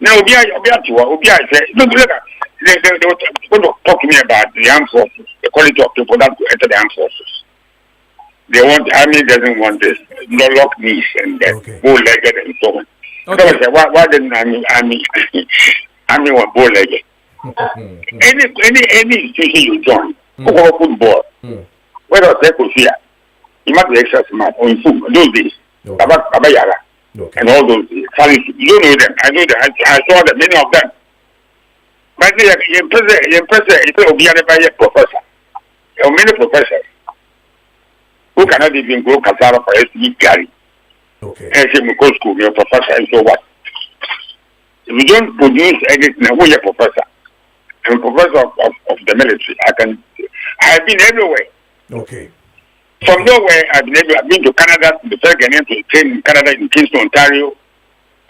Now, Obia said, look, they talk to me about the armed forces, the quality of people that go enter the armed forces. They want, army doesn't want this, no lock knees and bow-legged and so on. Okay. So I said, why didn't army want bow-legged? Any institution you join, football, whether it's Ecosia, you must be extra smart on food, those days, Babayara. Okay. And all those you don't know them. I know them. I saw them, many of them. But you be a professor. There are many professors who cannot even grow cassava for SB Gary. Okay. And say, go school, you're a professor, and so what? If you don't produce anything, who are a professor? I'm a professor of the military. I've been everywhere. Okay. From nowhere, I've been to Canada, the first Ghanaian to train in Canada, in Kingston, Ontario,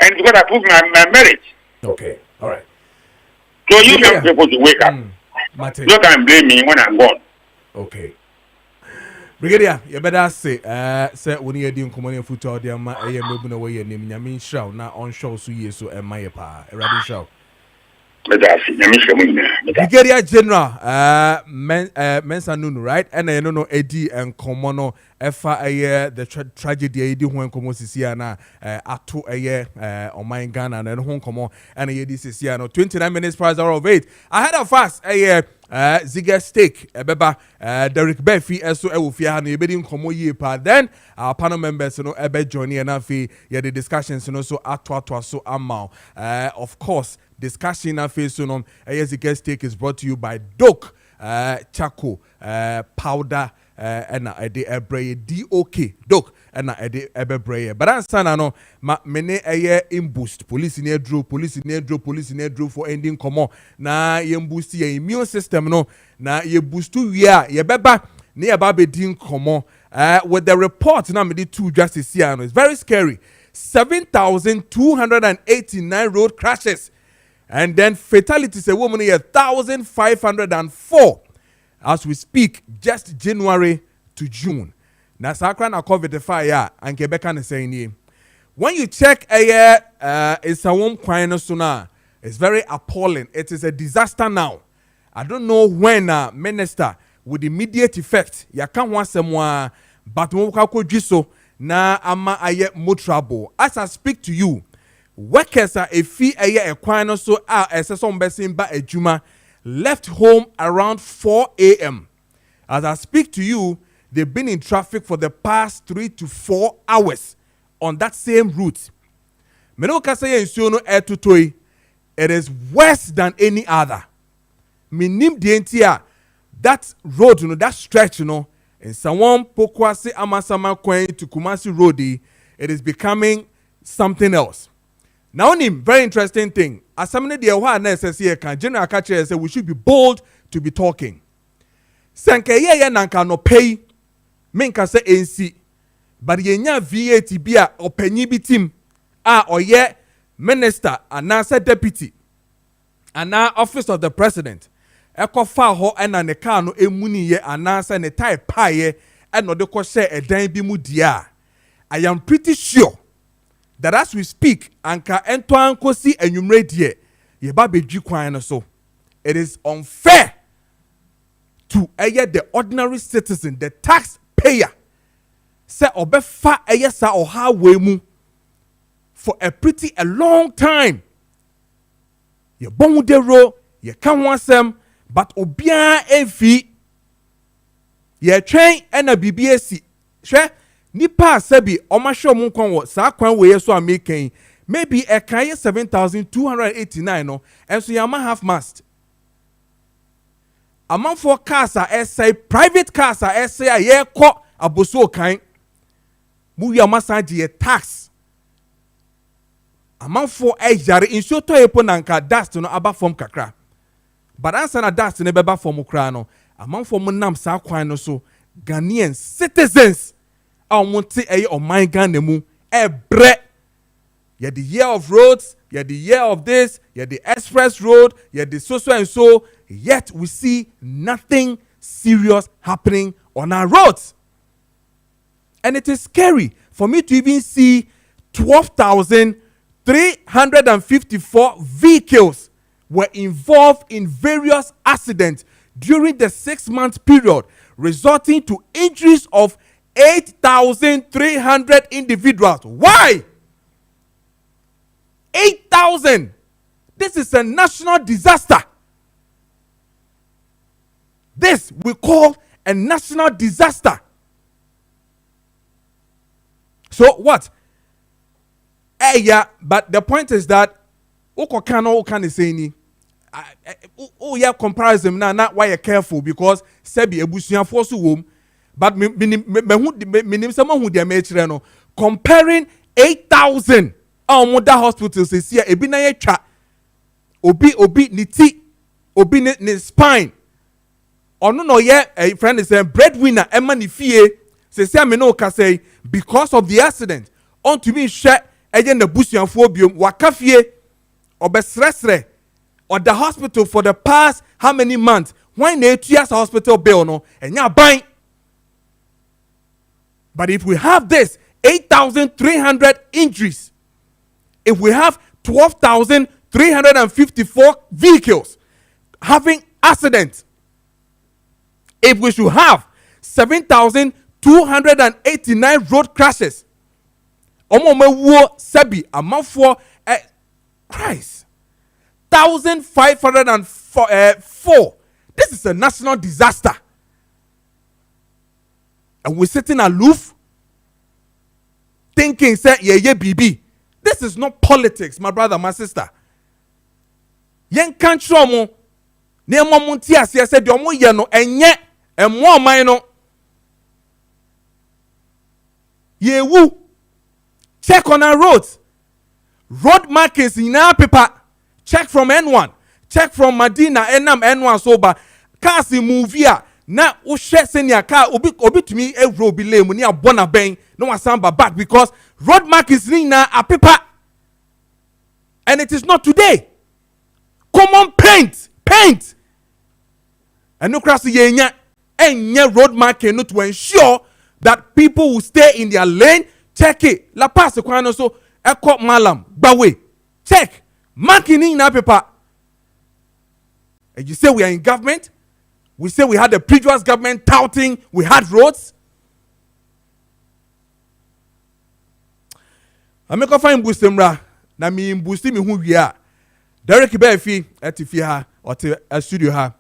and because I proved my merit. Okay, all right. So you young people to wake up. You can't blame me when I'm gone. Okay. Brigadier, you better say, when you're doing common foot out there, I am moving away and name Yamin Shrow, now on show, so yes, so am my pa, a radio show. Brigadier General, Mensa Nunu, right? And I don't know Eddie and Komono, FA the tragedy Eddie when Komosisiana, Atu a year on my Ghana and Hong Kong, and a this is 29 minutes prize hour of 8. I had a fast a year. Ziga Steak, Beba, Derek Beffy, so Ewufia, and Ebedin Komo Yepa. Then our panel members, Ebe Johnny and Afi, the discussions, so Atwa, so Amau. Of course, discussion Afi, so Ziga Steak is brought to you by Doc, Chaco, Powder, and I did a bray, DOK, Doc. And I did ever bray, but I'm saying no, many a year in boost. Police in police in for ending common. Na ye boost your immune system no. Na ye boost to ye beba near baby din common. With the report now me did two justice here. It's very scary. 7,289 road crashes, and then fatalities. A woman here 1,504 as we speak. Just January to June. Na sakra na COVID fire and Quebec is saying when you check it's a warm quine so now it's very appalling. It is a disaster now. I don't know when minister with immediate effect ya can want someone but jiso na ama aye more trouble. As I speak to you, workers are a fee a quine so some person ba a juma left home around 4 a.m. As I speak to you, they've been in traffic for the past 3 to 4 hours on that same route. It is worse than any other. Minim dientia that road, that stretch, in someone Pokwasi Amasama Kwen to Kumasi Road, it is becoming something else. Now, very interesting thing. As somebody the awareness here can General Kache say we should be bold to be talking. Sankeye nanka no pay. Menka se NC, but yenya VAT bia openyi bitim oye minister anasa deputy ana office of the president ekofa ho ena ne car no emuni ye anasa ne tie paye eno de ko share edan bi mu dia. I am pretty sure that as we speak anka ento ankosi anwumre die ye ba bedwi kwan no so. It is unfair to the ordinary citizen, the tax payer, say obefa eyesa or how we mu for a long time. Ye bon de ro, ye kan wansem, but obia enfi. Ye train ena BBSC. Hwe nipa sebi omasho mu kon wo sa kwan we so amaken. Maybe a kan 7,289 no, and so yama half mast. Among for cars are essay, private cars are essay, a year caught a boso kind. Move your massage tax. Among for a jari in shoto eponanka dust no aba from kakra. But answer na dust in a beba from Ukrano. Among for monam sa kwano so Ghanaian citizens. I want to say on my Ghanemu a bre. You're the year of roads, you're the year of this, you're the express road, you're the so and so. Yet we see nothing serious happening on our roads. And it is scary for me to even see 12,000 354 vehicles were involved in various accidents during the 6-month period, resulting to injuries of 8,300 individuals. Why? 8,000. This is a national disaster. This we call a national disaster. So what? Yeah, but the point is that can say ni. Yeah, comparison now. Not why you're careful because sebi ebusuan force wom. But me someone who they make no comparing 8,000 modern hospitals is here. Ebi na ye cha. Obi ni ti. Obi ni spine. Ono no ye a friend is a breadwinner. Emma ni fie. Se me no ka say because of the accident. On to me share. Again the busian phobium wakafie obesresre or the hospital for the past how many months when they 2 years hospital bill no and ya buying. But if we have this 8,300 injuries, if we have 12,354 vehicles having accidents, if we should have 7,289 road crashes, Sebi amafo Christ 1,504. This is a national disaster, and we're sitting aloof, thinking, say, yeah, BB. This is not politics, my brother, my sister. Yen can't show mo. Ne mo muntia se said yomo yeno enye emo man ye wu. Check on our roads. Road markings in our paper. Check from N1. Check from Medina, N1 soba. Cars in Movia. Na ushe senior car obi to me a road be lame when you are bona bang. No one samba back because road markings in a paper. And it is not today. Common paint. And no cross yenya. And road marking not to ensure that people will stay in their lane. Check it. La passe kwano so ekop malam bawe. Check. Marking in our paper. And you say we are in government. We say we had the previous government touting we had roads. I make a fine boostemra. Na mi boosti mi hu wi a. Derek Befi etifi ha or te a studio ha.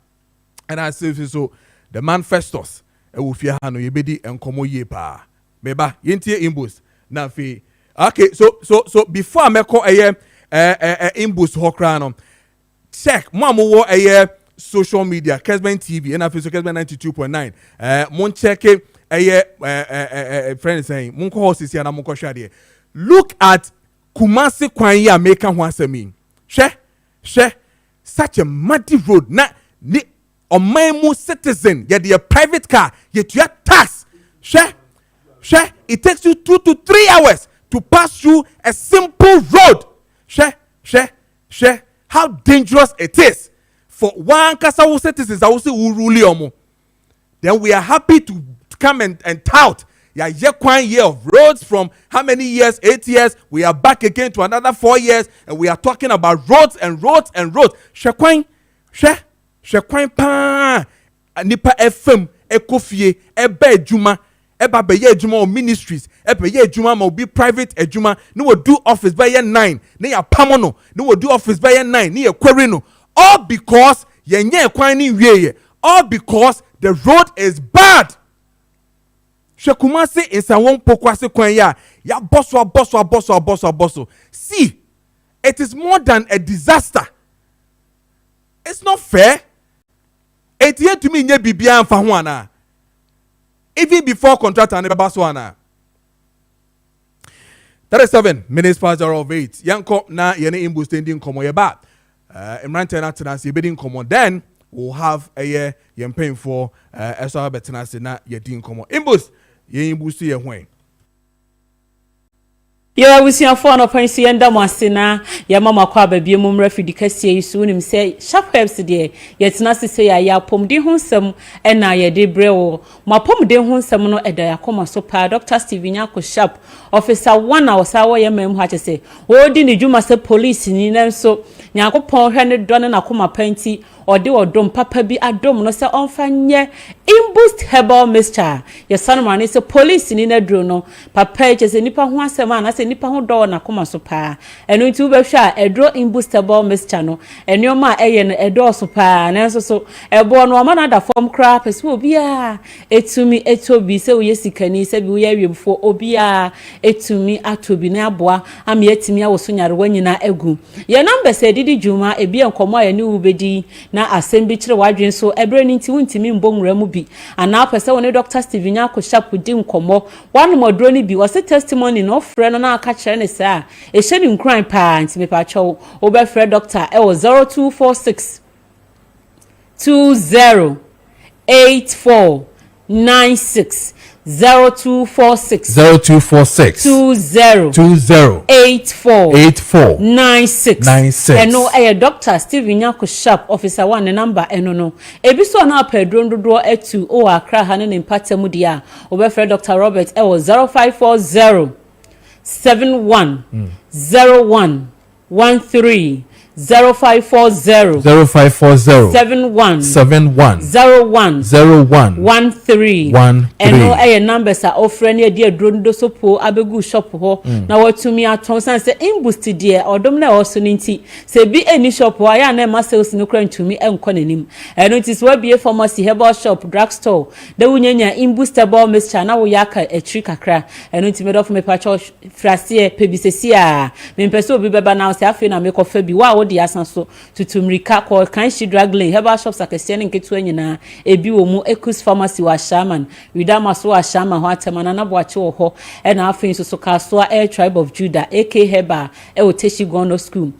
And I say so the manifestos e wo fie ha no ye bedi enkomo ye pa. Meba yentie imbus. Na fi okay, so before I make a imbus hokra no check mo wo social media Kessben TV and I feel so Kessben 92.9 mon check friend saying mon ko host here na mon ko hwade look at Kumasi kwan ya make ho asemi she such a muddy road na ni oman citizen ye the private car ye to your tax it takes you 2 to 3 hours to pass through a simple road. How dangerous it is for one Kasawu citizens. I will say Uruliomo. Then we are happy to come and tout. Yeah, one year of roads from how many years? 8 years. We are back again to another 4 years, and we are talking about roads and roads and roads. Shekwan pa nipa FM ekofie ebe juma. Eba beye ejuma or ministries eba ye ejuma ma be private ejuma no will do office by 9 ne ya pamono no will do office by 9 ne ya query no all because ye nye kwan ni wieye all because the road is bad. Shekumasi insa won pokwase kwan ya bosso. See, it is more than a disaster. It's not fair. It yet to me nye bibia amfa ho ana. Even before contractor and Baswana. 37 minutes past the hour of 8. Yanko na yene imbu standing komo yeba. Imrante na tenasi bidding komo. Then we'll have a year yen paying for SR betenasi na yedin komo. Imbus ye imbu si ye hwen. Ya wusiafo no pansi yenda mo asena ya mama kwa babie mum rafidi kase yisu nim say sharp herbs de yetina sese ya pomde ho nsem na ye de brewo ma pomde ho nsem no eda yakoma so pa Dr. Steven Yako Sharp officer 1 na wasawo ye mem ha chese odi ni dwuma se police ni nanso nyakopon hwe ne do na koma panti ode odom papa bi adom no se onfanye imboost herbal mixture ye sanoma ne se police ni na dro no papa chese nipa ho asema na se nipa ho do na koma so pa eno nti ubehwa edro imboost herbal mixture no enoma eye no edo so pa na so ebo no ma na da form kra pese obi a etumi etobi se uye sikani se bi uye wiemfo obi a etumi atobi na aboa am yetimi a woso nyare wanyina egu ye number se didi juma ebi enkomo ya ni ubedi na assemble kire wadwen so ebre ni nti wuntimi mbonwura mu bi ana pese woni Dr. Steven Yako Sharp di nkomo one modro ni bi wose testimony no frɛ no na aka kire ne sa e hye ni nkran pa nti me pa chow obefrɛ doctor e wo 0246 208496 0246 208496 eno Dr. Steven Yako Sharp officer 1 number eno no ebiso na pedro ndodo etu o akra ha ne mpata mu dia obefrɛ Dr. Robert e wo 0540 71 01 13 0540 71 01 13 eno numbers are offering ye dia drondo sopo abegu shop ho na watumi aton san se imboost die odom na oso nti se bi eni shop ho ya na ma sales no kran tumi enko nanim eno nti so bie pharmacy herbal shop drugstore da wunyanya imboostable mixture na wo yaka etri kakra eno nti me do me pacho frase pebisesi a me pese obi beba na se afi na me kofa bi wa di asanso tutumrika ko kan shi drug lane herbal shops akese ne nketu anyina ebi wo mu Ekus pharmacy wa Shaman widama so wa Shaman ho atemana na boache wo ho e na afin so kaso air tribe of Judah AK Heba e wo teshi gono school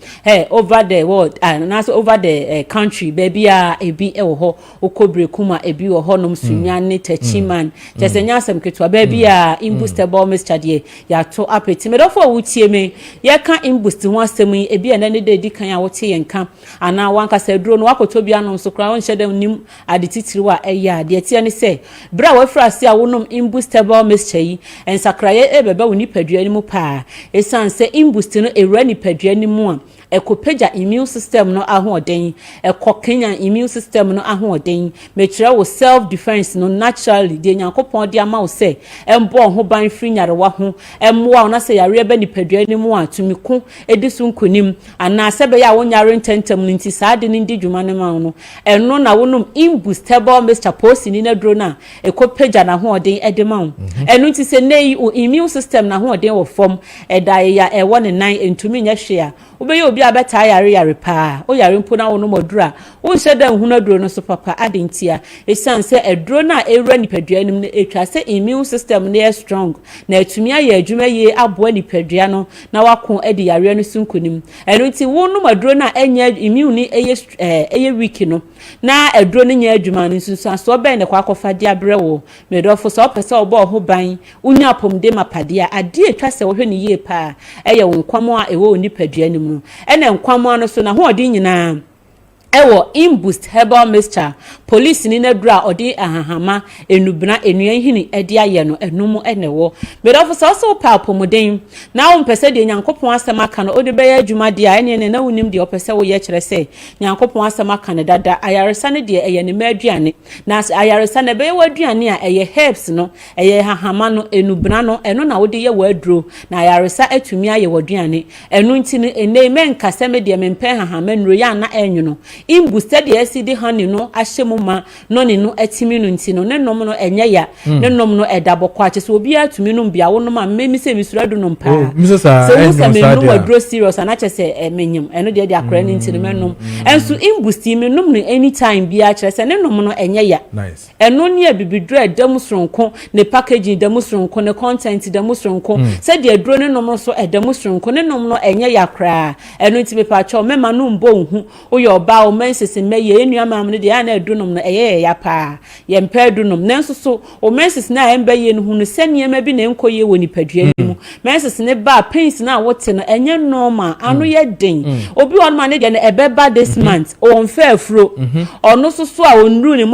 over the world na so over the country baby a ebi e wo ho okobre kuma ebi wo ho nom sunwane tachiman jesenya asem ketu baby a imboostable mixture de ya to apeti me do fo wutie me ye kan imboost ho asem ebi ene ne de di kan ya wote yenka ana wanka se duro no wakotobi anom so kra won hyede nim adetitiri wa eya de tie ne se bra wa frase a wonom imboostable mixture yi ensakraye ebeba woni padua ni mu pa esanse imboost no ewra ni padua ni mu a ekopeja immune system no ahoden ekokenya immune system no ahoden mekire wo self defense no naturally de nyankopon de ama wo se embo ho ban free nyarewa ho emmoa na se yare eba ni padua ni mu a tumiko edisu nkonim ana sebe ya wonyare ntentem nti saade ni ndi dwuma ne ma no eno na wonum imboostable mixture posi ni na dro na ekopeja na hoden edema wo eno nti se nei o immune system na hoden wo form edaye ya ewo ne nan entumi nya hwe a obeyi obi abeta yare pa o yare mpo na wonum odura wo hyeda nhuna dro no so papa adentia esanse edro na ewra nipadua nim na etwa se immune system na strong na etumi aye adwuma ye aboa nipadua no na wako edi yare no sunkunim eno nti wonum adro na enya immune ni eye weak no na edro ni nya adwuma no sunsanso ben ne kwakofa dia brewo medofo so pese obo ho ban unya pomde mapade a ade etwa se wo hwe ni ye pa eye wonkwamo a ewo nipadua nim no ene nkwamo no so na ho odi nyina ewo imboost herbal mixture police ni na dura odi ahahama enubna enuan hini edi aye no enum enewo medofo so pa pomoden na wo mpese de nyankopon asema ka no odi be ya adwuma de a ene na wonim de opese wo ye kire se nyankopon asema ka ne dada ayaresa ne de eye ne ma aduane na ayaresa ne be wa aduane a eye herbs no eye hahama no enubna no eno na wodi ye wa aduro na ayaresa atumi aye waduane enu nti ne ene men kaseme de mempe hahama nro ya na enyu no imboosted the acid honey no ahyemuma no ne no atimi no nti no ne nom no enye ya ne nom no edabo kwa che so obi atumi no bia wo no ma memi se misuradu no mpa so wo se menu wadro serious ana che se menyim eno de de akra ne nti no menom enso imboost mi nom no anytime bia che se ne nom no enye ya eno ne abibidro edam sronko ne packaging dam sronko ne content dam sronko se de adro ne nom so edam sronko ne nom no enye ya kra eno nti me pa cho mema no mbo hu wo yo ba menses me ye enua mam no de ya na adunum no eye ya pa ye mpa adunum nanso so o menses na emba ye no hunu senie ma bi na enkoye woni padua mu menses ne ba pains na wote no enye normal anu ye den obi on ma ne de na ebeba this month on fair fro ono so so a onru ni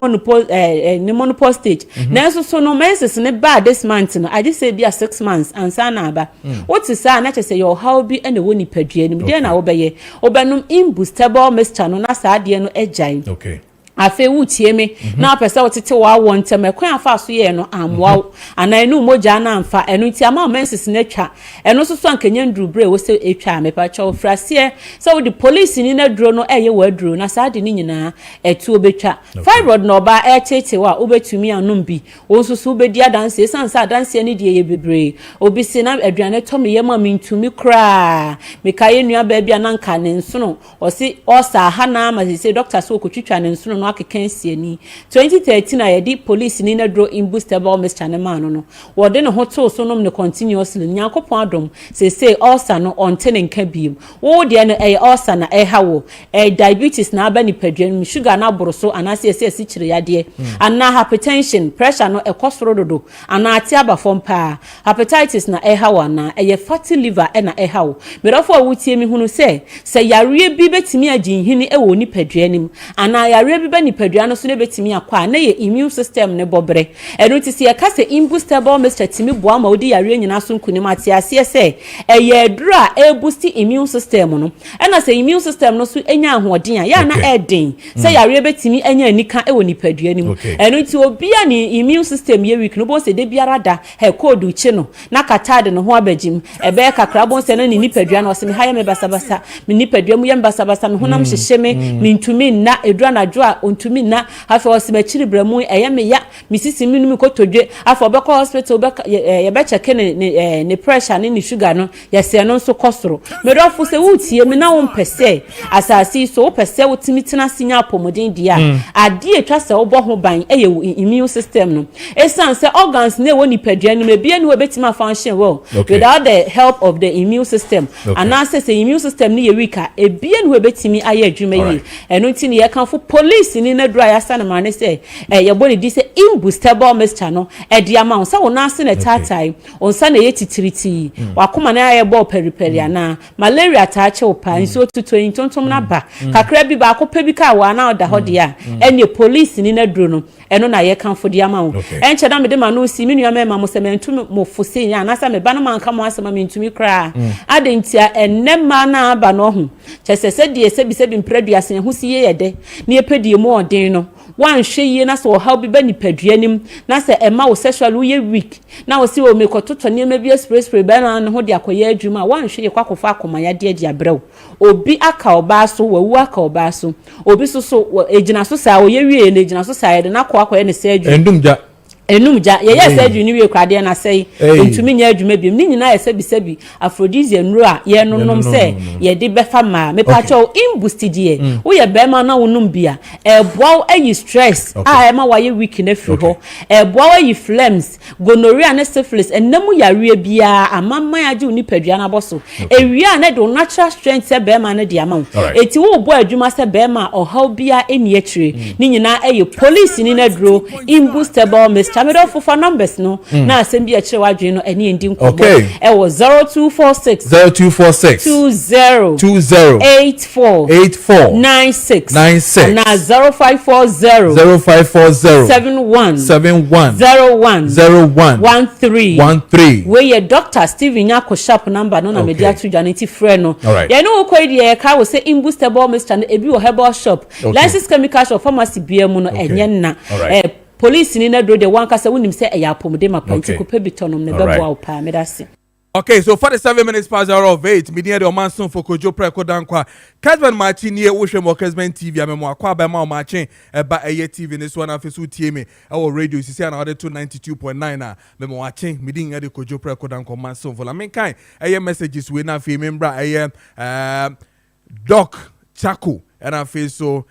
monopole stage nanso so no menses ne ba this month no I just say be 6 months ansa na aba what is say na chese your how be ene woni padua ni de na obeye obenum imbustable mixture no na sa ade no agyan okay afe wutie me na apese wotete wa wontem ekwan afa so ye no amwa anan nu moja na amfa enu ti ama menses na twa enu so so ankanya nduru bre wo se etwa me pa cho frase so with the police ni na duro no eye wa duro na sa de ni nyina etu obetwa fibroid no ba etete wa obetumi anum bi wonso so obedi adanse sansa adanse ni de ye bebre obi se na aduane to me ye ma mintumi kra me kaye nua ba bia na nka ne nsono o se o sa ha na ma se doctor so okotwitwa ne nsono no akekensie ni 2013 ayedi police ni na dro imbustable mixture ne ma no wode ne hoto so no ne continuously nyakopon adom se ulcer no onte ne nka biem wo de ne ulcer na hawo diabetes na aba ni padwan sugar na boroso anase ese kire yade ana hypertension pressure no ekosoro dodo ana ati aba fompa hepatitis na hawo na fatty liver na hawo merofo awutie mi hunu se yare bi betimi aginhini ewo ni padwanim ana yare bi nipadua no so ne betimi akwa na ye immune system ne bobre eno ti se ye ka se imbustable mixture timi boa ma odi yare nyina so nkunim ate ase se ye dura boost immune system no ena se immune system no so enya ahoden a ya na eden se yare betimi enya anika ewo nipadua nim eno ti obia ni immune system ye weak no bo se de biara da he code uchi no na katade no ho abagim ebe kakra bo se na ni nipadua no se me haye me basabasa me nipadua mu ye basabasa me honam hyehye me ntumi na edura na jo ontumi na afa osibachiri bramu me ya misisi minumi kotodwe afa obekọ hospital ye be check ne pressure ne sugar no yese no so kosoro medofo se wutie me na wo mpese asasi so wo pese wotimi tena sinya apomodin dia ade etwa se wo bo ho ban immune system no esan se organs na wo nipadua no bia ne wo betima function well without the help of the immune system and now say immune system ni ye weak bia ne wo betimi aye adwuma yi eno ti ne ye kan fo police ni na dry asana mane say ye boni di say imbustable mixture no di ama so wona ase na tatai onsa na ye titiriti wakoma na ye bo periperi ana malaria ta che opa nso tutoyin tontom na ba kakra bi ba akopa bi ka wa na oda hode a ene police ni na duro no eno na ye kan fo di ama wo enche na me de ma no si me nua me ma mo se me ntum mo fose nya na sa me ba no man ka mo asema me ntumi kra adentia enema na aba no ho chese die se bi mpredua se ho si ye de na ye pedie mo odin no wan hweye na so how bi ba nipadua nim na se ema wo sexual wo ye weak na wo si wo mekototo ne ma bi spray ba na ho de akoya adwuma wan hweye kwakofa akoma ya de abrew obi aka oba so wawu aka oba so obi so ejina so sa wo ye wie na ejina so sa ye na akoya ne se adwuma enumja ye se adwuni wie kwade na sei ntumi nya adwuma biem ni nyina ye sebi aphrodisiac nru a ye nonom se ye de befa ma me pa cho imboost die wo ye be ma na wonum bia eboa ayi stress a ma wa ye weak na firi ho eboa ayi phlegms gonorrhea na syphilis enemu yare bia amamman age uni padua na boso ewia na do natural strength se be ma na di ama eti wo bo adwuma se be ma ohaw bia eni akire ni nyina ayi police ni na duro imboostable mixture Camera for numbers no na assembi a kire wadwe no ene ndi nkobo e wo 0246 20 84 96 na 0540 71 13 we ye Dr. Steven Nyako sharp number no na media to janity friend no ye no ko ide ka wo say imboostable mixture no ebi wo herbal shop licensed chemical shop pharmacy bia mu no enye na police ni na do de wan kasa wonim se eya pomode mapanti ko pebitonom ne bebo aw pa medase. Okay, so 47 minutes past the hour of 8. Media the man soon for Kojo Preko Dankwah. Kessben Maakye near Ocean Kessben TV. I'm a kwa by Maakye by a TV. This one of his UTM. Our radio is here on 292.9. I'm watching meeting at the Kojo Preko Dankwah man soon for. I mean, kind of messages we now remember. I am Doc Chaku and I feel so.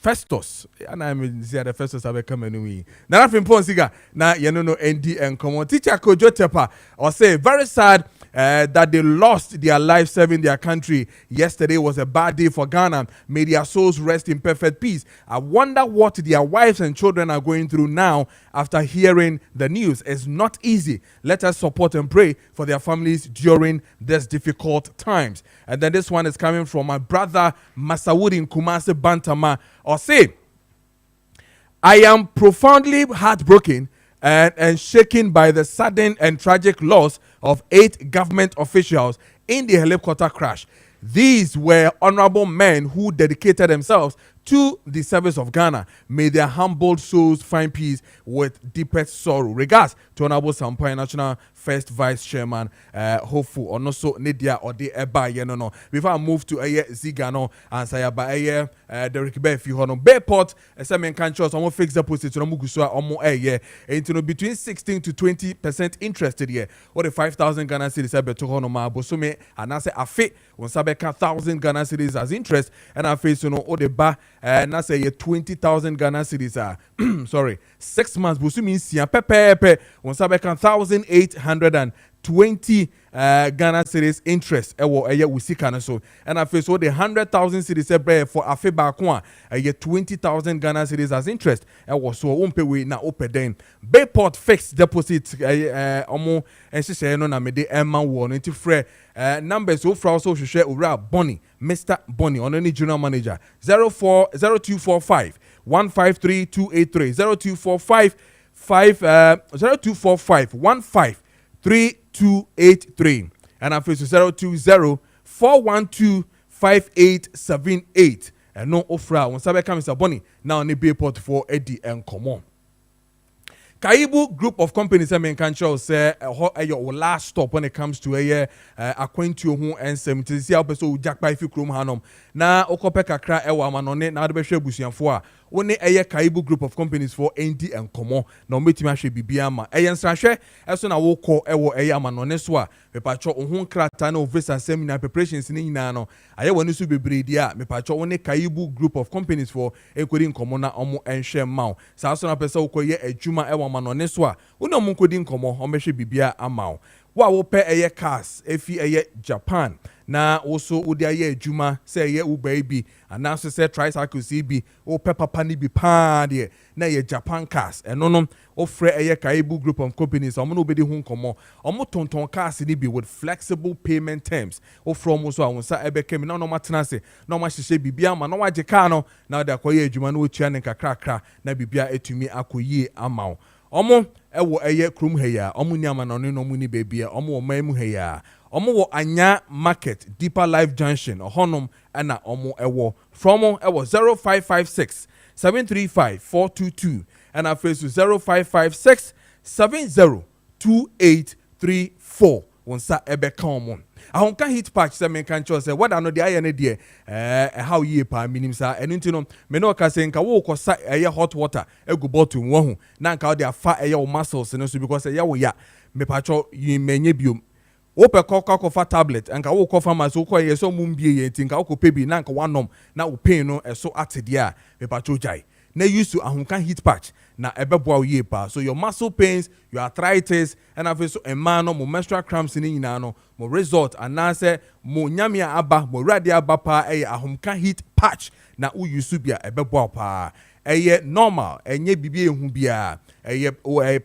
Festus, and I'm the Festus have come anyway. Now, I'm from Ponsiga. Now, you know, ND and come on. Teacher Kojo Tepa, or say, very sad that they lost their life serving their country. Yesterday was a bad day for Ghana. May their souls rest in perfect peace. I wonder what their wives and children are going through now after hearing the news. It's not easy. Let us support and pray for their families during these difficult times. And then this one is coming from my brother Masawood in Kumasi Bantama. Or say, I am profoundly heartbroken and shaken by the sudden and tragic loss of 8 government officials in the helicopter crash. These were honorable men who dedicated themselves to the service of Ghana. May their humbled souls find peace with deepest sorrow. Regards to Honorable Sampai, National First Vice Chairman, hopeful or not so Nidia or the Eba no. Before I move to Zigano and Sayaba Derek Befi Hono Bayport, some countries almost fixed deposit no Mugusua almost into between 16 to 20% interested here. Or the 5,000 Ghana cedis to Honoma Bosume and I say a fit when Sabeka 1,000 Ghana cedis as interest and I face or the bar and I say 20,000 Ghana cedis are sorry 6 months Bosumi Sia Pepe when Sabeka 1,820 Ghana cedis interest ewo usika na so and I face so the 100,000 cedis for afe bakwa 20,000 Ghana cedis as interest ewo so umpe we na opeden Bayport fixed deposit omo enhye no na mede emma wo no ntifre numbers so fra so hwehwe owura Bonnie Mr. Bonnie on any general manager 0245 153283 0245 3283 and after 020 412 5878 and no ofra when sabe come Mr. Bonnie now on the Bayport for Eddie and Komo Kaibu group of companies I mean control say your last stop when it comes to acquaint you who and some to see how person jack by fi krom hanom na okope kakra ewa manone na de behwe busuanfo a woni Kaibu group of companies for ND and Komo na metimi ahwe bibia ma nsrahwe eso na wo kọ ewo amanone so a mepacho ohun krata na visa seminar preparations ni nyina no woni so bebredi a mepacho woni Kaibu group of companies for enkodi Komo na omo enhwe maw sa so na pese wo koye adwuma ewo amanone so a woni omo nkodi Komo omehwe bibia amaw wa wo pe cars efi Japan na also odi aye adwuma say Uber bi and say tricycles bi o papa ni bi pa de na Japan cars eno no ofre Kaibu group of companies omo no bedi hu Komo omo tonton cars ni bi with flexible payment terms o from so awonsa ebekemi na no matena se na ma hyehyɛ bibia ma na waje car no na de akoye adwuma na otua ne kakrakra na bibia etumi akoyie amaw omo ewo krum heya omo ni amanone no omo ni bebia omo mamu heya omo wo anya market deeper life junction ohonom na omo ewo from ewo 0556 735 422 and after 0556 702834 wonsa ebeka omo ahonka hit patch se men kan cho se wada no de aye ne de how ye pa minim sa enu ntino me no ka se nka wo kosa hot water egu bottle wo hu na nka wo de afa wo muscles no so because wo ya me patcho yimenye biom wo pe kofa tablet nka wo ko pharmacy wo ko ye so mumbie ye ntinka wo ko pebi na nka wanom na wo pain no eso atede a me patcho jai na use to ahonka hit patch na ebeboa wo ye pa so your muscle pains your arthritis and after so man no mo menstrual cramps ni nyina no mo result anase mo nyamia aba mo radi aba pa ahonka hit patch na wo use bia ebeboa pa normal enye bibie ehu bia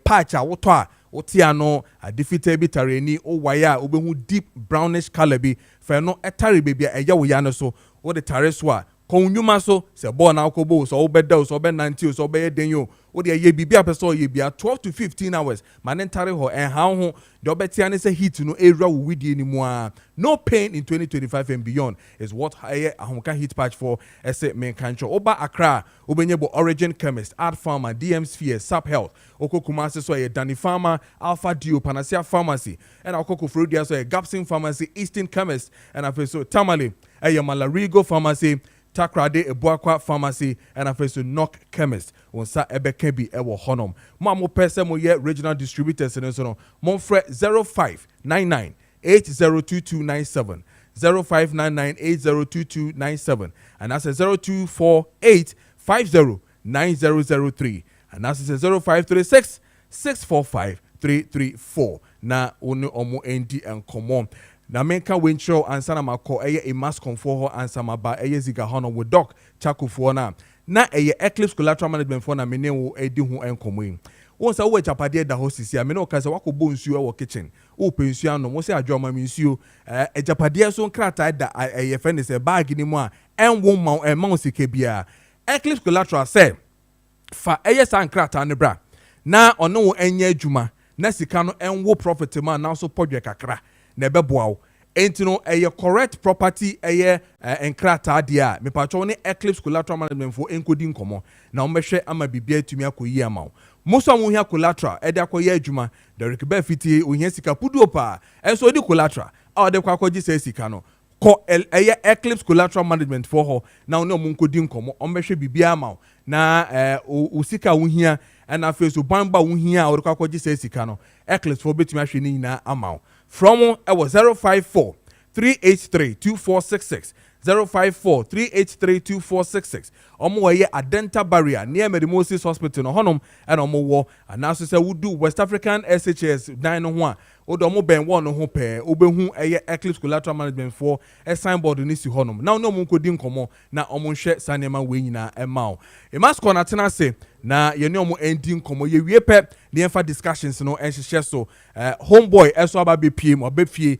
patch a woto a wotia no adifite bi tareni o wire a obehu deep brownish color bi fe no etare bebia wo ya no so wo de tare so a konyuma so se ball na akobo so obeda so obenanti so obeye denyo wo de ye bibia person ye bia 12 to 15 hours man entare ho ho de obetia ne se heat no area wo widie ni mu a no pain in 2025 and beyond is what ahonka heat patch for ese men kancho oba Accra obenye bo Origin Chemist Art Pharma DM Sphere Sap Health okokuma se so ye Dani Pharma Alpha Dio Panacea Pharmacy and okoko Frudia so ye Gapsin Pharmacy Eastern Chemist and afeso Tamale Malarigo Pharmacy Takrade Ebuakwa Pharmacy and afeso Knock Chemist wonsa ebeke bi ewo honom mo pese mo ye regional distributors and so no mo frɛ 0599 802297 0599 802297 and that's 0248 509003 and that's 0536 645 334 na one omo endi enkomo na menka wencho ansa na makọ eye mass comfort ho ansa maba eye ziga hono with doc chakufuo na eye Eclipse Collateral Management for na mene wo edi ho enkomo yi won sa wo chapade da ho sisi a mene o ka se wakọbọ nsuo e wo kitchen wo pe nsuo ano mo se adwoma me nsuo chapade so nkrata da eye fe ne se bag ni mu a enwo ma sike bia Eclipse Collateral say fa eye san nkrata ne bra na ono wo enye adwuma na sika no enwo profit ma na so podwe kakra na ebeboa wo enti no eye correct property eye nkrata dia me pacho ne Eclipse Collateral Management for enkodi nkomo na o mehwe ama bibia tumi akoyi ama wo muso mu hia collateral e de akoye adwuma Derek Ba fiti ohia sika puduo pa enso di collateral a de kwakoji se sika no ko eye Eclipse Collateral Management for ho na ono mu nkodi nkomo o mehwe bibia ama wo na usika wo hia na face bamba wo hia o de kwakoji se sika no Eclipse for betumi ahwe ni nyina ama wo from was 054 383 2466 054 383 2466 omo ye Adenta Barrier near Medimosis Hospital no honum and omo wo anaso say we do West African SHS 9 no ho a odo ben one no ho pe obehu eye Eclipse Collateral Management for a signboard ni si honum na no mo nkodi nkomo na omo hwe sanema we nyina emao e mas kona tena se na ye ne omo ending nkomo ye wie pe ne enfa discussions no enhye so homeboy eso aba be piem obefie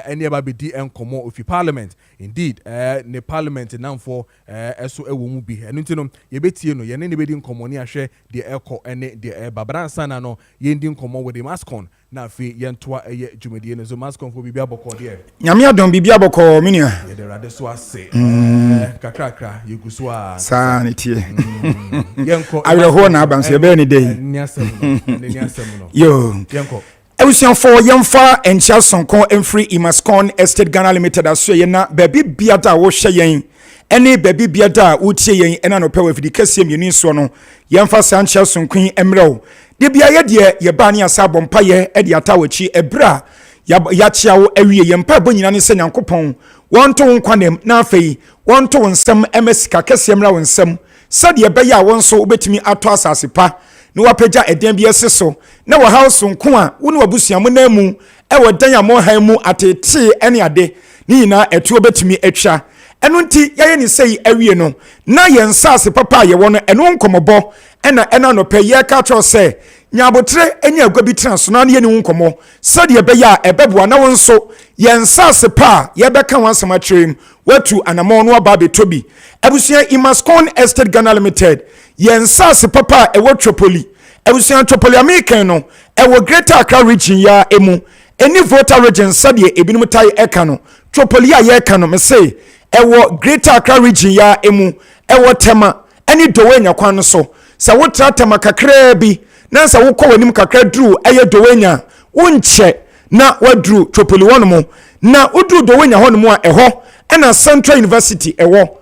ene aba be di nkomo ofi parliament indeed ne parliament namfo eso ewo mu bi enu ntino ye betie no ye ne be di nkomo ne ahwe de eko ene de babransa na no ye ndi nkomo with the mascon na fi ye ntoa eye dwumadie no so mascon fo bibia bokọ de nyame adon bibia bokọ minia ye de rade so ase kakrakra ye guso a sa ne tie yenko awerho na abanse be ne dey ni asem no yo yenko Ebusian for yemfa encha sonko emfree Imascon Estate Ghana Limited aso ye na baby biada wo hye yen ene baby biada wo tie yen ena no pewa fidi kase mienu so no yemfa sancha sonkun emrew de bia ye de ye ba ne asa bompa ye e de atawachi ebra ya chia wo awie yempa bo nyina ne se nyankopon wonto nkwanem na afei wonto nsem emesika kase emrew nsem sade be ya wonso obetimi ato asase pa no wapeja eden bi so na wo house nko a wo ne wabusuamu na mu e wo dan amo han mu atete ene ade ni nyina etu obetimi atwa eno nti yaye ni sei awie no na ye nsase papa ye wo no eno nkomobo ena no pe ye ka tro se nyabotre enya agwa bi tran so na ye ni nkomo sade be ya ebeboa na wo nso ye nsase pa ye beka wansama trem watu anamo no aba betobi abusuan Imascon Estate Ghana Limited yensase papa ewo Tripoli ebusuan Tripoli American no ewo Greater Accra region ya emu eni voter region sadie ebinum tai eka no Tripoli ya eka no me say ewo Greater Accra region ya emu ewo Tema eni Dowenya kwan so sa wo Tema kakra bi na sa wo kɔ wanim kakra dru eye Dowenya wonche na wadru Tripoli wono na udru Dowenya hono a ɛhɔ ena Central University ewo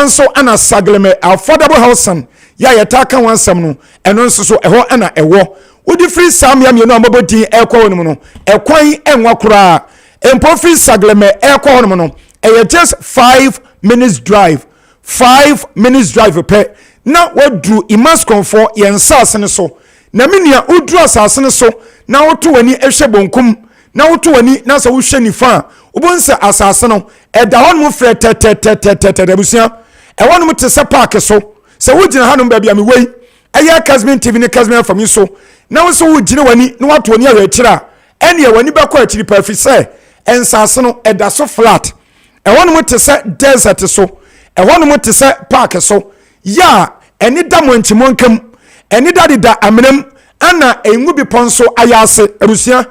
nso ana sagleme affordable housing ya yetaka wansam no eno nso so eho ana ewo udi free samya mienu amabodi ekwa wonum no ekwan enwa kura empo free sagleme ekwa wonum no just 5 minutes drive pe na wadu Imascon for yensa asene so na minia udru asasene so na woto wani ehwe bonkum na woto wani na sa wo hwe nifa ubonsa asase no eda honum fre tetetetetebusia e wonum te se park so se wo gina hanum ba bia me wei aya Kessben TV ne Kessben from so na wo so wo gina wani na wato wani awe kira ene wani ba kwa kiri pa fi se ensase no eda so flat e wonum te se desert so e wonum te se park so ya eni da monchimonkam eni da amenam ana engu bi ponso ayase abusia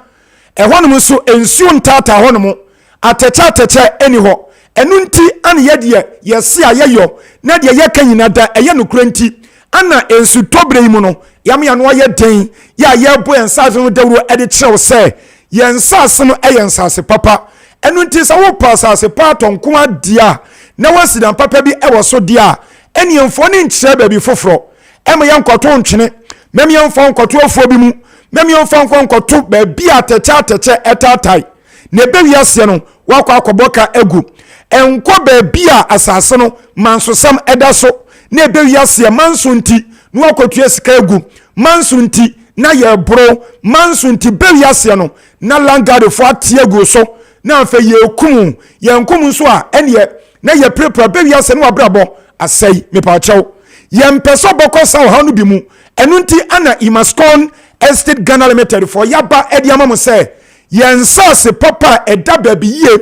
e honum so ensuo ntata honum atecha eni ho enu nti ana ye yesi ayeyo na de ye kanyina da eye nokura nti ana ensu tobre mu no yam ya no aye den ya ye bo ensase no dawro ede kirew se ye ensase no eye ensase papa enu nti sa wo pasase pa tonko adia na wasidan papa bi ewo so dia eni enfo ni nkire ba bi foforo ema ye nkoto ntwene mem ye mfo nkoto ofo bi mu mem ye mfo nkoto ba bi atecha etatai ne be wiase no wakwa akoboka egu enko ba bi asase no mansosam eda so ne be wiase manso nti no akotua sika egu manso nti na ye bro manso nti bewi ase no na langard fo atie go so na afa ye kum ye nkum so a ene na ye prepare bewi ase no abrabo asai me pa chew ye mpeso boko sa ha no bi mu enu nti ana Imascon Estate Ghana Limited for yaba ediama mo se ye nsase papa eda baby ye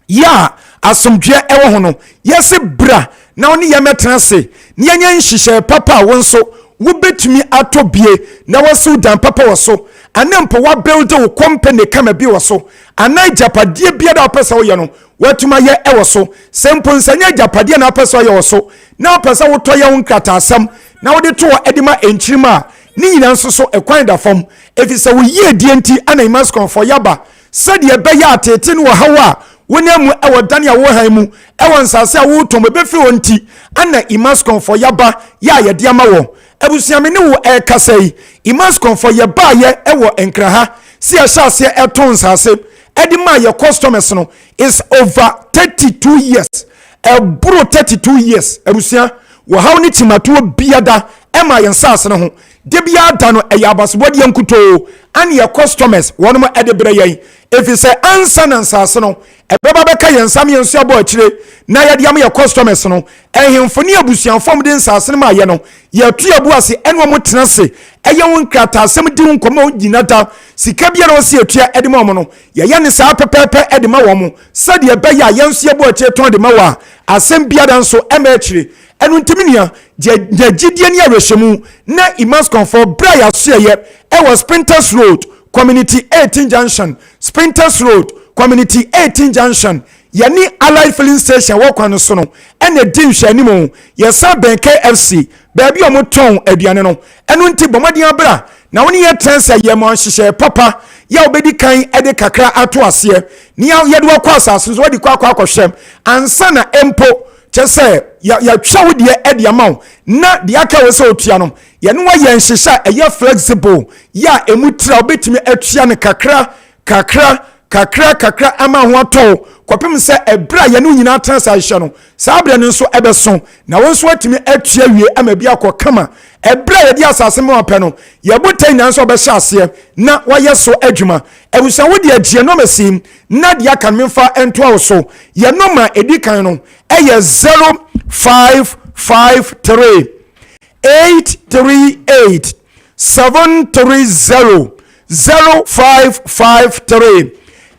ya asomdwe ewo ho no yesi bra na oni ye metena se ne anya nhihye papa wonso wo betumi atobie na wasu dan papa woso anempo wa build wo company kama bi woso anai japadie bia da opesa wo ye no watuma ye ewo so sempo nsanya japadie na opesa wo ye woso na opesa wo to ye wo nkrata asam na wo de to edima enchirima ni nyina nso so ekwan da fam efisa wo ye die nti ana Imascon for yaba sade be ya atete no hawa wonemu ewo dania wo han mu ewo nsase a wo to be fi wonti ana Imascon for yaba ya ye de ama wo abusiame ne wo ekasai Imascon for yaba ye ewo enkraha si ahase eton nsase edima ye customers no is over 32 years ebro 32 years abusia wo haw ni timato biada ema ye nsase no ho de bia da no eyabasbodi yankuto an ye customers wono mo edebre yen if you say answer na nsase no ebeba beka ye nsam ye nso abo akire na ye de am ye customers no ehemfoni abusuanfom de nsase no ma ye no ye tu abuase eno mo tenase eye won krata asem di nkomo ginata sika bia no se etua ede mo no ye ne saa pepepe ede ma wo mo sade ebe ya ye nso abo akire ton de ma wa asem bia da nso ema akire enu ntiminia gidie ni awehemu na Imascon for bra so ye was Sprinters Road Community 18 Junction Sprinters Road Community 18 Junction yani Allied Filling Station wo kwan so no ene din hwani mu yesa ben KFC baabi o mo ton aduane no enu nti bomadi abra na woni ye trense ye mo hyehyɛ papa ya obedi kan ede kakra ato ase ni ya de wakɔ asase so wadi kwa akɔhwem ansa na empo chese ya twawo de ede amaw na de aka we se otua no ye no wa ye nhyehyɛ eye flexible ya emutra obetimi atua ne kakra ama ho ato kopem se ebra ye no nyina transa hye no saa bra no so ebeso na won so atimi atua wie ama bia kama ebra ye di asase me ope no ye botai na so obehye ase na waye so adwuma ebusa wo de agie no masim na de aka memfa ento awo so ye no ma edikan no eye 0553 838 730 0553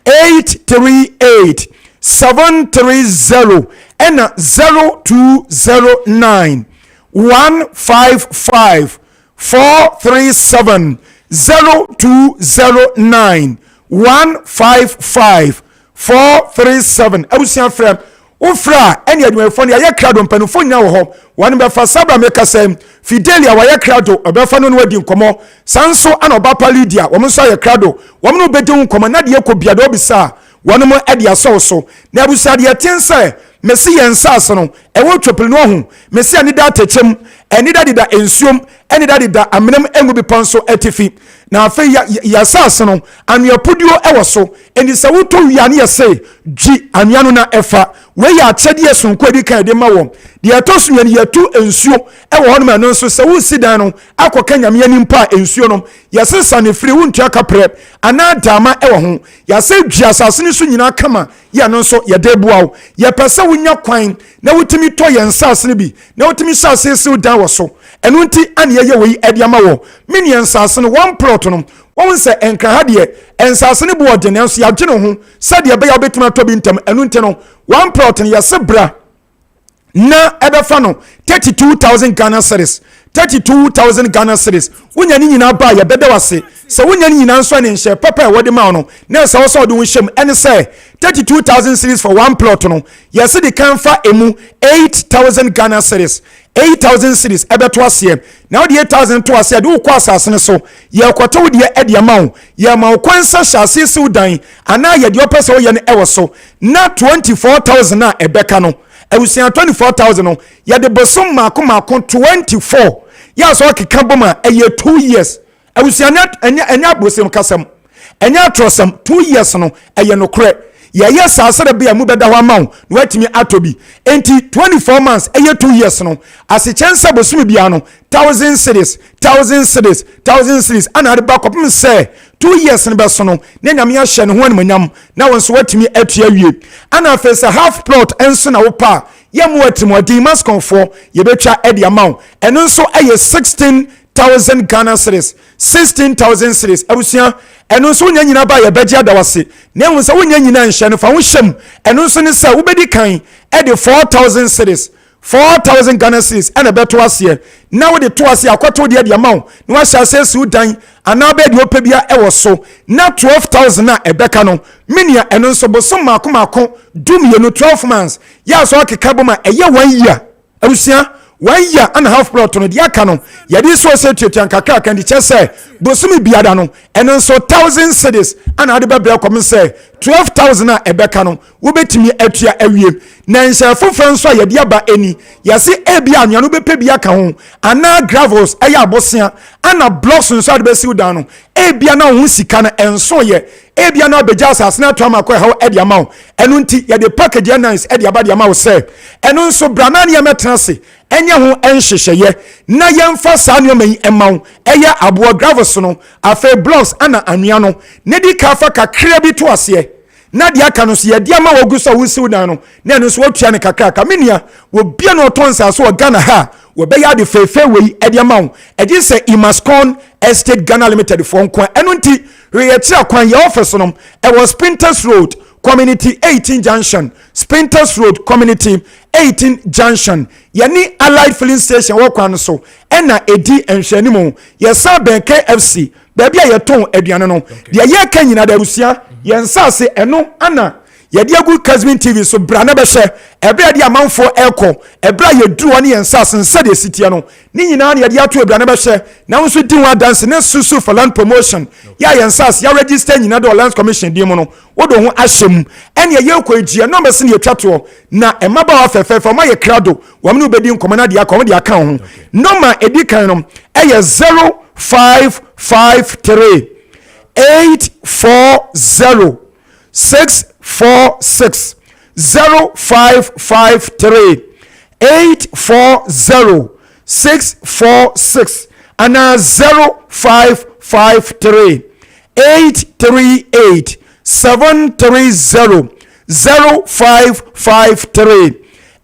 838 730 and 0209 155 437 0209 155 437 abusia frem ofra ene adwumafo ne aye krado mpanufo nya wo ho wan be fa sabra meka sem Fidelia wa ye krado obefa no wadi nkomo sanso ana obapa Lydia wo mso aye krado wo no bedi nkomo na de ekobia do bisa wonu mo ade aso na abusa de tense mesi ye nsase no ewo twopel no ho mesi ani da tachem eni da da ensuom eni da amenem engu bi ponso atifi na afa ya sase no anua podio ewo so eni se woto wiane ye se gi anua no na efa we ya achede yesunko edi kan de ma wo de atosu ye yatu ensuo ewo hono ma no so se wo sidan no akoka nyame ani mpa ensuo no ye se sane firi wontua kapre ana dama ewo ho ya se gi asase ni so nyina kama ya no so ye de buawo ye pese wonya kwan na wotimi to ye nsase ni bi na wotimi sase se dan wo so enu nti ane ye we edi ama wo mini nsase no one plot no won se enka ha de ensase ne bo ode ne so ya gye no ho sade be ya betima to bi ntam enu nti no one plot no ye se bra na ebefa no 32,000 Ghana cedis 32,000 Ghana cedis wonya ni nyina ba ye bede wase se wonya ni nyina nso ne nhye papa e wode ma no na se wo so de wo hyem ene se 32,000 cedis for one plot no ye se de kan fa emu 8,000 Ghana cedis 8,000 cedis ebeto ase na wode 8,000 to ase de wo kwa asase ne so ye kwato wode e de ma wo ye ma wo kwansa hyase se udan ana ye de opese wo ye ne ewo so na 24,000 na ebeka no ewusia 24,000 no ya de bosom mako 24 ya so keka boma eye 2 years ewusia enya bosom kasam enya trosam 2 years no eye no kre yes asere be mu beda ho amaw no watimi atobi enti 24 months 2 years no ase chensa bosumi bia no 1000 cities ana de ba kopim say 2 years no be so no na nyame ya hye ne ho animanyam na wonso watimi atua wie ana fesa half plot enso na wo pa yemu atimodi maskonfo ye betwa edi amaw eno nso eye 16,000 Ghana cedis 16,000 cedis abusia eno nso nya nyina ba ye beje adawase na ehun se wonya nyina nhye no fa wo hyem eno nso ne se wo bedi kan edi 4,000 cedis 4,000 Ghana cedis ena beto ase na wo de to ase akwato de edi amaw na wa hya se su dan ana be de opebia ewo so na 12,000 na ebeka no minia eno nso bosom makomako dum ye no 12 months ya so akeka boma eye 1 year abusia 1 year and a half plot no dia ka no ye di so se tuan kakra kan di che say bosumi biada no eno nso 1,000 cedis ana ade bebra kom say 12,000 na ebeka no wo betimi atua awie na nhyɛ foforo nso ye dia ba eni ye se ebia anua no bepe bia ka ho ana gravels eya abosia ana blocks nso ade besiw dan no ebia na ho sika na enso ye ebia na beja asase na to amakɔ ha edi amaw enu nti ye de package nice edi aba de amaw say enu nso brana ne ye metena se enye ho enhyehyeye na yemfa saa ne omen emaw eye abo gravels no afa blocks ana anua no ne di ka fa kakra bi to ase na dia ka no so ye dia ma wogu so wusiw dan no na eno so watua ne kakra ka menia wo bia no tonsa so Ghana ha wo be ya de fefe wei e dia ma wo e di se Imascon Estate Ghana Limited for nkwa eno nti we tira kwan ye office no e was Sprinters Road Community 18 Junction Sprinters Road Community 18 Junction yani Allied Filling Station wo kwan so ena edi enhwanimu ye sa ben KFC baby a yeton aduane no de ye ka nyina da rusia ye nsase eno ana ye de agu Kessben TV so bra na be hye ebe de amanfo eko ebra ye duru ne ye nsase nsa de sitie no ni nyina na ye de ato ebra na be hye na nso di wa dance ne susu for land promotion ya ye nsase ya register nyina do Lands Commission di mu no wodo ho ahyem ene ye kɔ egie no be se ne ye twato na emaba wa fefefa ma ye krado wo me no bedi nkomana de akɔ de aka ho no ma edi kan no eye 0553 840 646 0553 840 646 and 0553 838 730 0553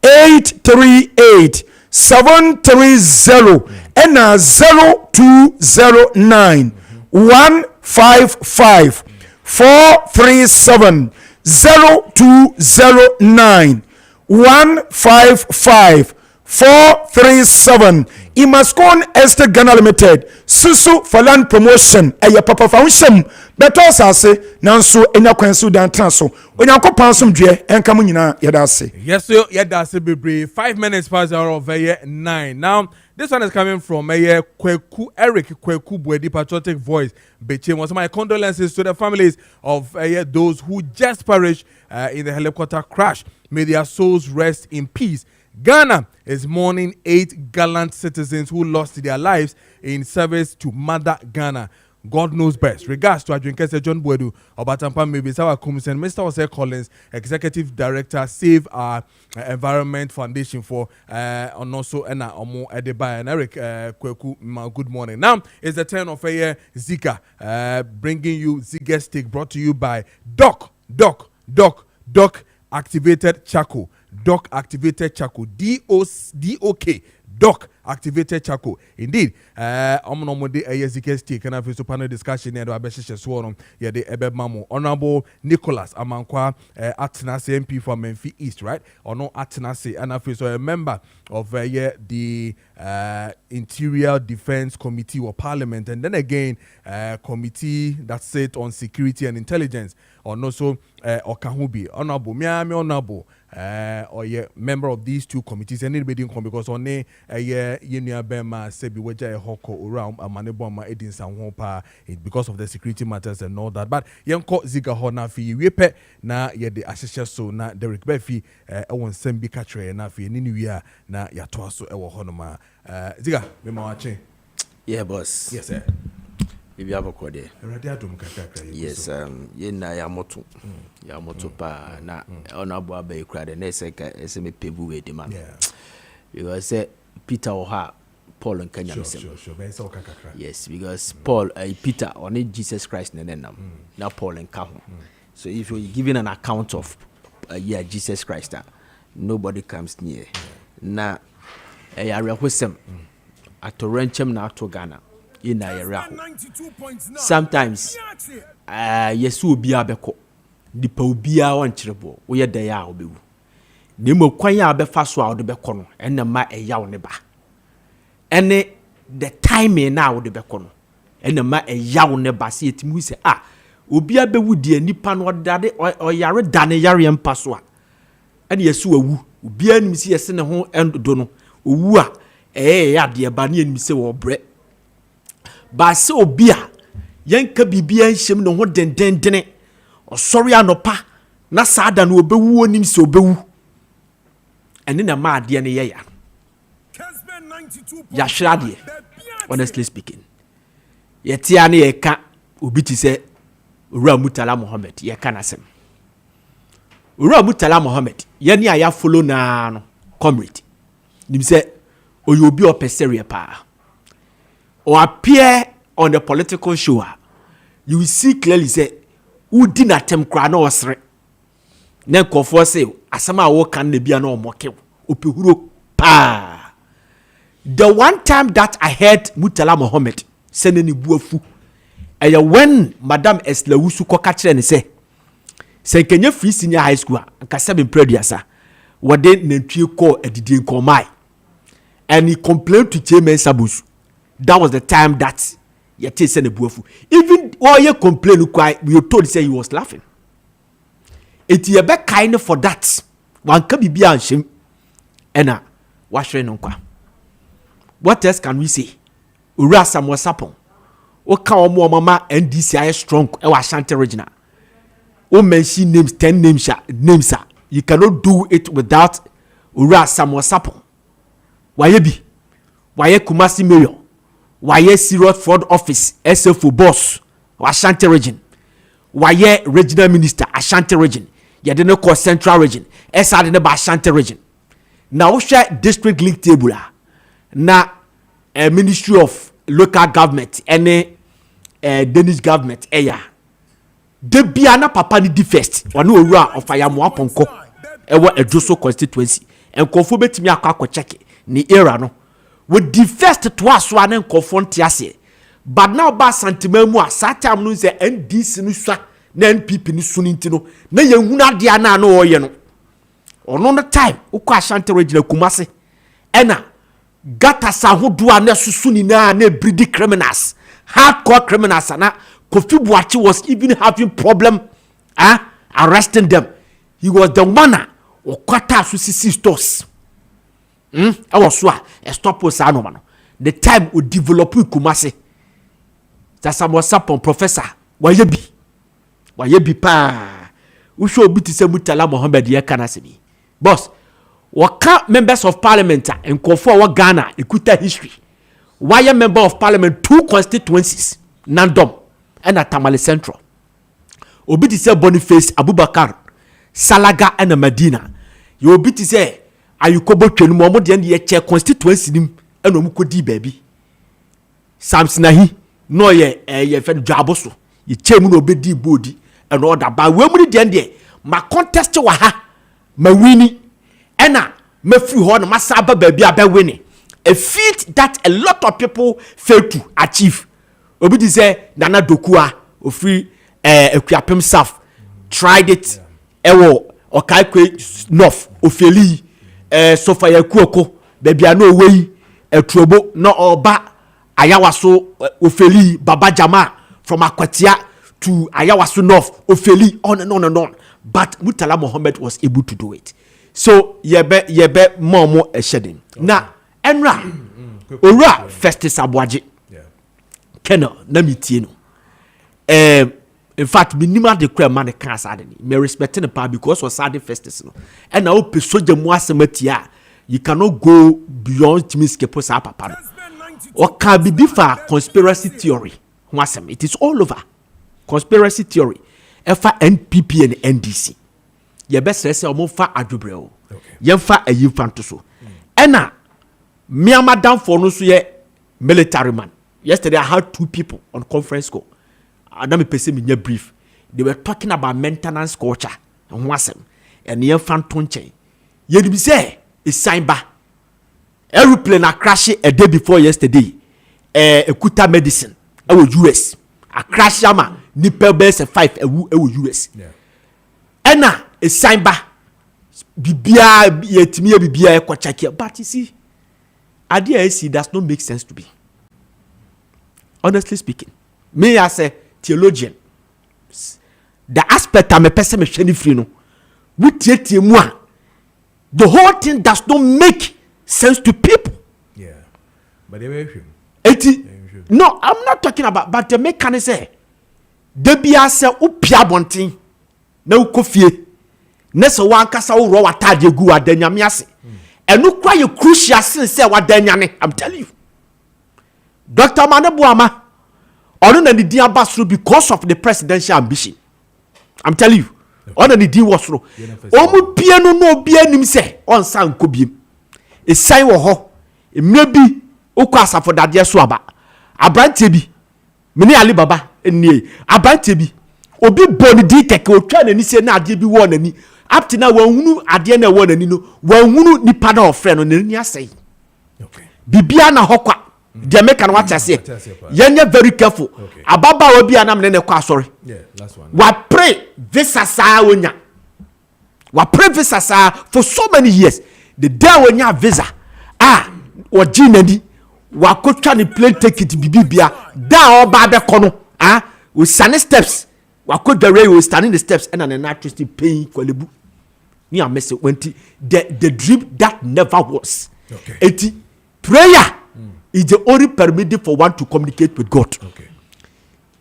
838 730 and 0209 155 437 0209 155 437 Imascon Estate Ghana Limited Susu for land promotion eye papa foundation beto asase nanso enya kwansu dan transo onyankopon somdwe enkam nyina yeda ase yes so yeda ase bebre 5 minutes past the hour of 9 now. This one is coming from Kweku Eric Kweku Bwedi Patriotic Voice. Beche, my condolences to the families of those who just perished in the helicopter crash. May their souls rest in peace. Ghana is mourning 8 gallant citizens who lost their lives in service to Mother Ghana. God knows best. Regards to Kessben John Bwedu, Obatampa Mebisawa Kumsen, Mr. Ose Collins, Executive Director, Save Our Environment Foundation for and also Ena Omo Edeba and Eric Kweku. Good morning. Now it's the turn of Zika, bringing you Zika Stick, brought to you by Doc Activated Charcoal. Doc Activated Charcoal. DOK. Doc Activated Charcoal. Indeed, Omnomode Zika Stick and I've panel discussion and Abesha Swarm. Yeah, the Ebe Mamo. Honorable Nicholas Amankwa Atenase MP for Memphis East, right? Or no Atenase, and I've a member of the Interior Defense Committee or Parliament, and then again, committee that sits on security and intelligence, or no so Okahubi. Honorable Miami Honorable. Or member of these two committees, and anybody in because on Yenia Bema Sebi Waja Hoko around Amaneboma Edin Sanhopa because of the security matters and all that. But Yanko Ziga Hona fi Wepe na ye the assessor so na Derek Befi won Sembi Katre na fi Ninuya na Yatwaso Ewo Honoma. Ziga, Mema Wache. Yeah, boss. Yes, sir. Maybe have a code. Yes, na ya moto pa na honorable abe crowd and say me pebu we demand. Because say Peter Oha Paul and Kenya. Yes, because Paul Peter only Jesus Christ nenam. Now Paul and Kahu. So if you're giving an account of Jesus Christ, nobody comes near. Na I requesem at Torrenchem na to Ghana. In a sometimes yesu obi abeko di pa obi a wonchirebo wo ye dan a obewu ne mo kwan a befa so a wo de beko no enne ma eyaw ne ba ene the time na wo de beko no enne ma eyaw ne ba se etimu se obi abewu di anipa no odade oyare dane yare empa so a ene yesu awu obi anim se yese ne ho endo no owu a ya de ba ne anim se wo bre ba se obia yanka bibia nhyem no ho dendendene osori anopa na saada no obewu onim se obewu ene na ma ade ne yeya Kessben 92 ya hwade honestly speaking yetia ne yeka obi ti se Ura Mutala Muhammad yeka nasem Ura Mutala Muhammad ye ne aya follow na no comrade nim se oyobi opesere pa or appear on the political show, you will see clearly say, who did not attempt crano or sre. Then call for say, Asama walk and be no moke, Upihuro pa. The one time that I heard Mutala Muhammad sending buafu, and when Madame Eslawusu Kokatre and say, can you free senior high school, and Kessben Prediasa, what they Nentu call a didn't call my, and he complained to Chairman Sabus. That was the time that you send a buafu. Even while you complain, we were told say he was laughing. It is a bit kind for that. One can be beyond shame. Ena, what else can we say? Ura Samuel Sapon. Oka omo mama NDCI strong. Ewa Ashanti regional. O mention names 10 names. You cannot do it without Ura Samuel Sapon. Wayebi. Waye Kumasi Mayor. Waye Sirot Ford Office, SFO boss, Ashanti region. Waye regional minister, Ashanti region. Yadene call central region. Esadene ba Ashanti region. Na wo share district link table na ministry of local government ene Danish government eya. De bia na papa ni di first. Wanu owura of Ayamu Aponko. Ewo Ejoso constituency. Enkofo betimi akwa check ni era no. With the first to us one and confront yase. But now ba santimemu a satam no se NDC no swa na NPP ni sunintino na yehuna dia na no oye no. Ono no time ukwa Ashanti region Kumase. Ena gata sahodo a na susuni na breedy criminals. Hardcore criminals na Kofi Buachi was even having problem arresting them. He was the one who kwata susisi stores. I was a stop was no. The time we develop Kumase. That's a Sapon professor. Wayebi pa. We should be to say Mutala Muhammad Yakanasibi. Boss, waka members of parliament and Kofo Ghana, Ikuta history. Why a member of parliament 2 constituencies, Nandom and at Tamale Central. Obi to say Boniface Abubakar, Salaga and Medina. You obi to say ayukobo twenu mo de ye che constituency nim eno mu kodi baby Samson ahi no ye ye fe dwaboso ye chemu no obedi bodi eno oda ba we mu de ma contest wa ha ma wini ena ma free ho no masa ba baby aba wini a feat that a lot of people fail to achieve. Obi di say Nana Dokua ofri Ekuapem South tried it ewo Okaikwe North ofeli Sofia Kuoko baby ano wey etrobo no oba Ayawaso ofeli Baba Jama from Akwatia to Ayawaso North ofeli on and on and on, but Mutala Muhammad was able to do it. So yebe momo shedding na enra ora first sabwaje keno na mitie no in fact minima de kra man kan asade ni me respect the pa because was sad first no and na ope soja mu asematia you cannot go beyond timiske posa papa no o ka bibi fa conspiracy theory Wasem. It is all over. Conspiracy theory. Efa NPP and NDC. Ye best say omo fa adwobreo. Ye fa ayimfanto so. Ena Myanmar down for no so ye military man. Yesterday I had 2 people on conference call. Adam pese me brief. They were talking about maintenance culture and wasem. And ye fanton chain. Ye be say is sign ba. Aeroplane a crash a day before yesterday. Ekuta medicine. US. A crash yama. Nipel base 5 US. Yeah. Ena a sign ba. Bibia yetimiye bibia kwa chakia. But you see, idea AC does not make sense to me. Honestly speaking, me as a theologian, the aspect I'm a person me sheni free no, with the whole thing does not make sense to people. Yeah, but they were no, I'm not talking about, but the mechanic say, the bia se upia bontin, na ukofie, nese wankasa uro wataje gu adanyame ase. Enu kwa ye crucial sin say wadanyane, I'm telling you. Dr. Manebuama, ono na nidi abasro because of the presidential ambition. I'm telling you. Ono nidi wasro. Omu pie no no bia nim se on san kobiem. E san wo ho. E mrebi okwa asafo dade so aba. Abrante bi. Mene Ali Baba enie. Abrante bi. Obi boni di keke otwa nani se na ade bi wo nani. Up to now wanhunu ade na wo nani no. Wanhunu nipa na ofre no nani asai. Okay. Bibia na hokwa. The American watch I say, you're very careful. Ababa will be an amene kwa sorry. Yeah, last one. We pray visa sa wonya. We pray visa sa for so many years. The day when you visa, or Ginedi, we could try to plane ticket bibia. Da or babe kono, with sunny steps. We could the railway standing the steps and an electricity paying for the book. Near message went the dream that never was. Okay. 80 prayer. Is the only permitted for one to communicate with God. Okay.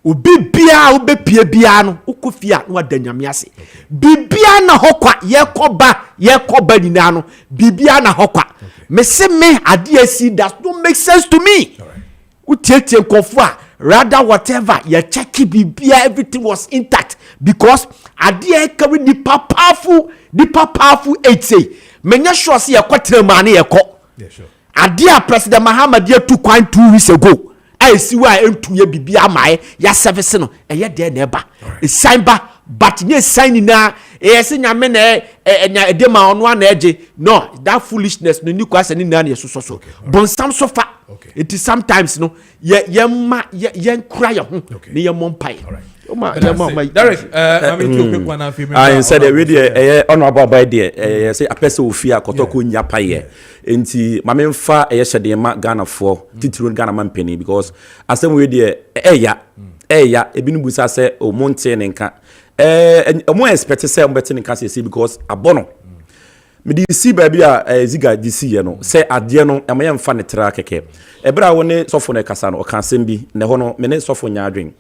Ubi bia ube pie bia no ukufia no adanyame ase. Bibia na hokwa ye koba ni na no bibia na hokwa. Me se me ade does not make sense to me. Utiete konfu a rather whatever ye check bibia everything was intact because ade carry the powerful 8 say. Menya sure say ye kwatre ma na ye ko. Yeah, sure. Adia President Muhammad ye 2 weeks ago. I see why entu ye bibia mai ya service no eye de na eba. E sign ba but ne sign na e se nyame na nya ede ma ono na eje. No, that foolishness no ni kwase ni na ye so. Bonsam so fa. It is sometimes no ye cry ho ni ye mompai. Derek, I said we honorable by there say a person ofia kotoko nyapa ye enti mamemfa hyede ma Ghana for titiro Ghana man penny because asem we there eya ebinu busa say o monte nka mo expect say o beti nka say because abono me di si ba bia ziga di si ye no say ade no emfa ne tra keke ebra wo ne sofo ne kasa no o kan sem bi ne ho no me ne sofo nya adwen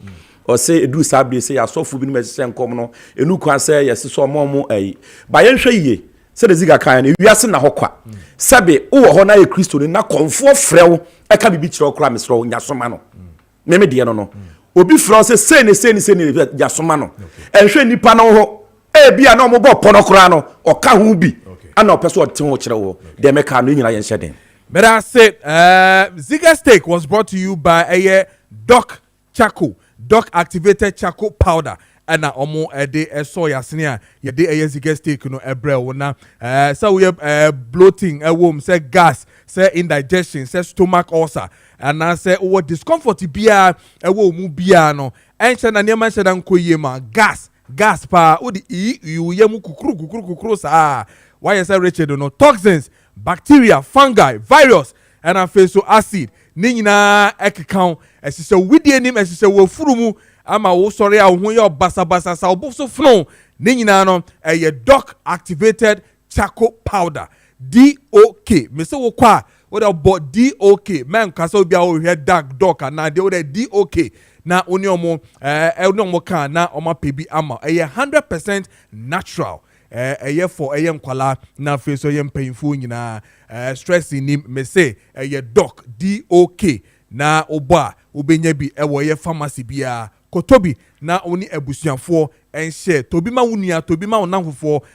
or say edu sabi say asofu bi no mese nkom no enu kwa say yes so momo ayi ba ye hwe yiye say the ziga kan no wiase na hokwa sabe wo ho na ye Kristo ni na konfo frew e ka bibi kire okra mesro nyasoma no meme de no obi frew say ne nyasoma no enhwe nipa no ho e bia na mo bo pono kra no o ka ho bi ana opeso o ten ho kire wo de meka no nyina ye nhyeden. But I said Ziga Steak was brought to you by a Doc Chaco. Doc activated charcoal powder and omo ede soya senia ye de Ziga Steak no ebre wona so we bloating womb say gas say indigestion say stomach ulcer and I say what discomfort bia wo mu bia no enche na niam enche dan koye ma gas pa odi you ye mu kukuru sa why say Richard no toxins bacteria fungi virus and I feel so acid ni nyina ekekam esise widie nim esise wo furumu ama wo sori a wo ye basa sa obo so fno ni nyina no eye Doc activated charcoal powder DOK me se wo kwa wo da bo DOK man kasa obi a wo hwe Doc na de wo da DOK na oni omo kan na oma pebi ama eye 100% natural eye for eye nkwala na fe so ye mpanyfo nyina stress ni me say eye Doc DOK na oba wobenya bi ewo ye pharmacy bia kotobi na oni abusuafo enhye tobi ma wunia tobi ma wonamfofo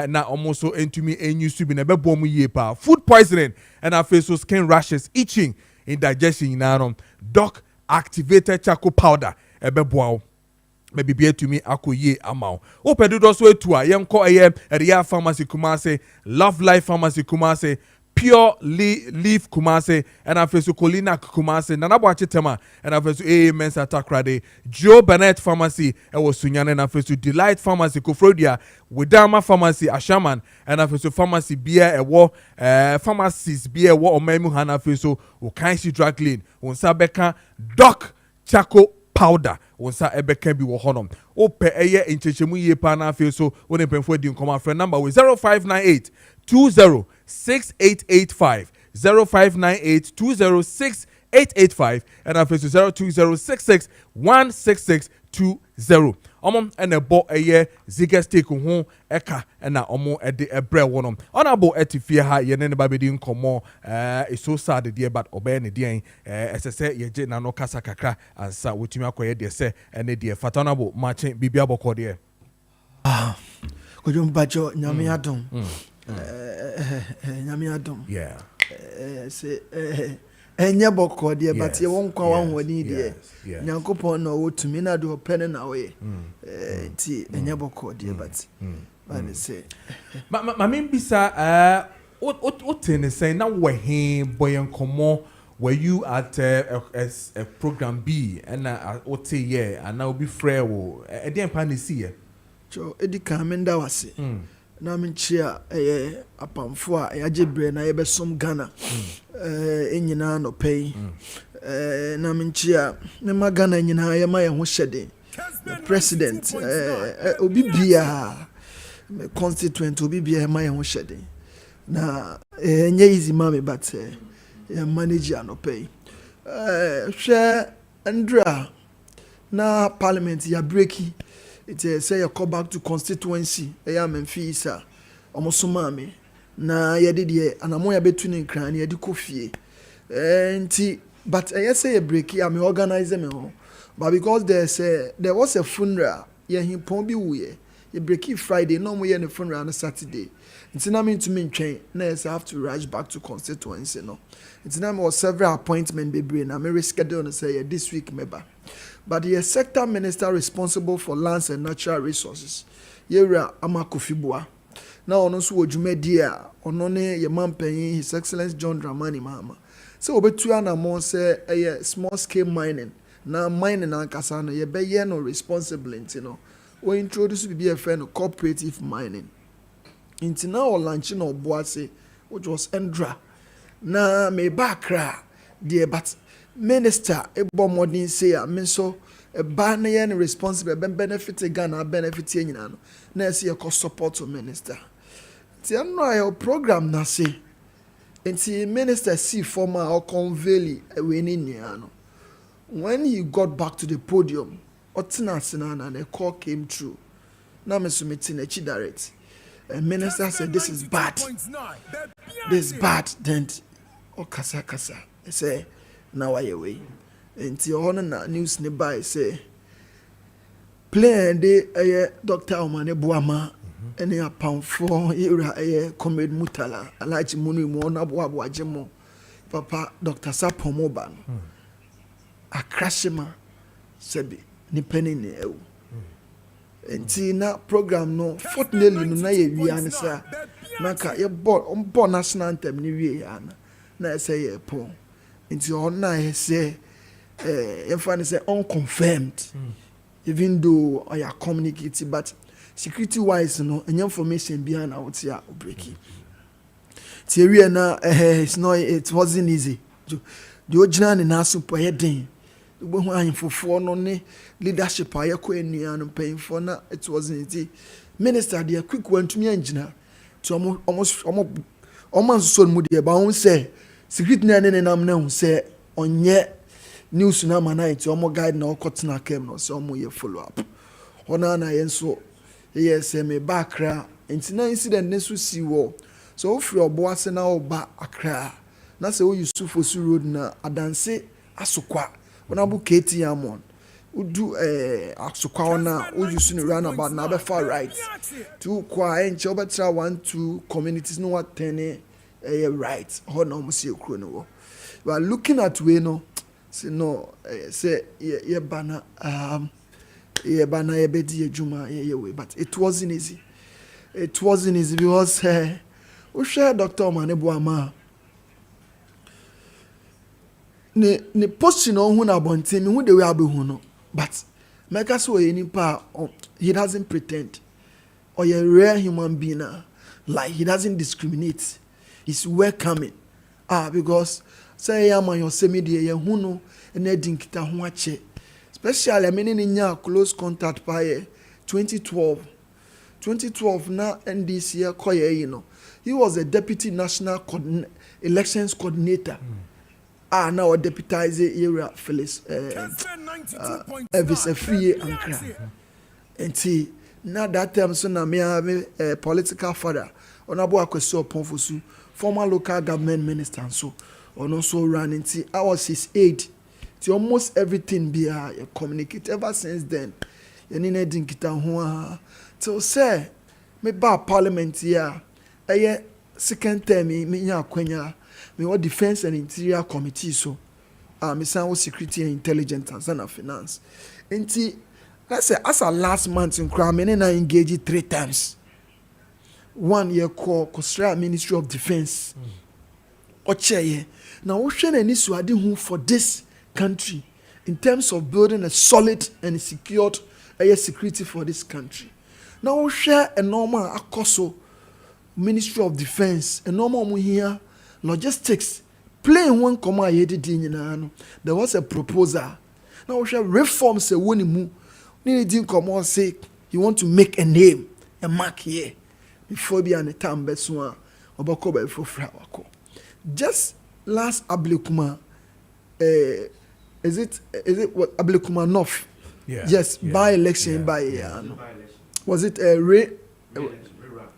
na omoso entumi enyusu bi na bebo mu yie pa food poisoning and afeso skin rashes itching indigestion nyinanom doc activated charcoal powder ebeboa maybe be to me akoye amount opedu do so etu a yenko area pharmacy Kumase Love Life Pharmacy Kumase Pure Leaf Kumase and afeso Colina Kumase nanabo achitema and afeso Mensa Takrade Joe Bennett Pharmacy was Sunyane and afeso Delight Pharmacy Kofrodia Widama Pharmacy Ashaman and afeso Pharmacy Beer ewo pharmacies beer wo omemu hana afeso Okanshi Drug Lane unsabeka Doc Charcoal powder wonsa ebeka bi wo honom ope eye enchechemu ye pa na afi so woni pemfo di nkoma friend number we 0598 206885 0598 206885 and afi so 02066 16620 omom ene bo eye ziga stake ho eka na omo ede ebre wonom onabo etifie ha ye ne ba bedi nkomo is so sad de but obey ne den esese ye je na no kasa kakra ansa wotumi akoye de se ene de fatanabo mache bibia boko de Kojo Mbacho nyame adom nyame adom yeah say enye boko de but ye won kwa wan honi de nyankopon na wotumi na de opene na we ti enye boko de but and say ma bisa what say na we he boy nkomo were you at a program B and what say and now be frere wo e dey pa na see cho edi kamenda wase na menchia apamfo a yagebre na yebesom Ghana enyina no pay na menchia me magana nyina ye ma ye ho hyede president obi bia me constituent obi bia ma ye ho hyede na enye easy mama but ye manager no pay hwe Andra na parliament ya breaki it say you come back to constituency eya memfisa omosomame na yede de anamo ya betu ne nkran yede kofie nti but say you break am organize me ho but because there was a funeral ye himpon bi wuye you break Friday no mo ye ne funeral on Saturday nti na me to me ntwen na yes have to rush back to constituency no nti na me was several appointment be brain na me reschedule say this week meba. But the sector minister responsible for lands and natural resources, Yera Amakofibua. Now, on also Jumedia, Onone Yamampe, His Excellency John Dramani Mahama. So, Obetuana Mon say a small scale mining. Now, mining and Kasana, ye be no responsibility, you know. We introduce to be a friend of cooperative mining. Into now, launching of Boise, which was Endra. Na me bakra, dear, but. Minister ebo modern say me so e ba na ye responsible benefit Ghana benefit nyina no na say e support to minister ti no ayo program na say enti minister see former or convey we ni nia no when he got back to the podium otina sinana and a call came through na me so meeting a direct and minister said this is bad then kasa I say now I away. And na news nearby say play de Dr. Omane Boama and a pound for a comrade Mutala, a large money more nabwa jemo, Papa Dr. Sapomoban. A crashima sebi ni penny ne ewu. And na program no fortnightly no na ye wianisa naka ye born national anthem ni wiana na say ye po. Into on I say say unconfirmed even though I are communicating but security wise no any information behind out here breaking theory na it wasn't easy the original na super heading we want for no ne leadership aye ko enua no paying for na it wasn't easy minister dey quick one to me engineer to almost so mu dey ba won say secret na nam na hu say onye news na manite omo guide na okotena kem no so omo ye follow up ona na ye nso yes me bakra ntina incident ne so si wo so ofri obo ase na oba akra na se o Yusufu road na adanse asokwa Honorable KT Amon. Who do Aksukwana, who you see run about now far right. Two quiet and Chobetra 1-2 communities no what 10 right. Hold on, Monsieur Chrono. But looking at Weno, say no, say ye banner, ye banner, ye bedi, ye juma, ye way. But it wasn't easy. It wasn't easy because we share Dr. Manebuama. Ne posting on who na bontin, who the way abehuno. But make us way any part, he doesn't pretend. Or a rare human being, like he doesn't discriminate. He's welcoming. Because say I'm on your semi-day, who know, and I didn't get a watch. Especially, I mean, in your close contact by 2012. 2012, now, and this year, you know, he was a deputy national elections coordinator. Now a deputized area Phyllis Evis a free Ankara. And see, now that time so na me a political father. Onabo akweso Ponfosu, former local government minister and so on also ran into I was his aide. To almost everything be a communicate ever since then. Yenine dinkita ho till say me ba parliament here. Second term me nya akwanya. Me what defense and interior committee so me sound security and intelligence and finance. Enti let's say as a last month in crime me na engage 3 times. 1 year call Australia Ministry of Defense. Oche now we share any suade who for this country in terms of building a solid and secured security for this country. Now we share a normal akoso Ministry of Defense a normal here logistics playing one comma there was a proposal. Now we shall reform say one mu need come on say you want to make a name a Maakye before be an time beswa obako be for just last Ablekuma is it what Ablekuma North? Yes, by election by was it a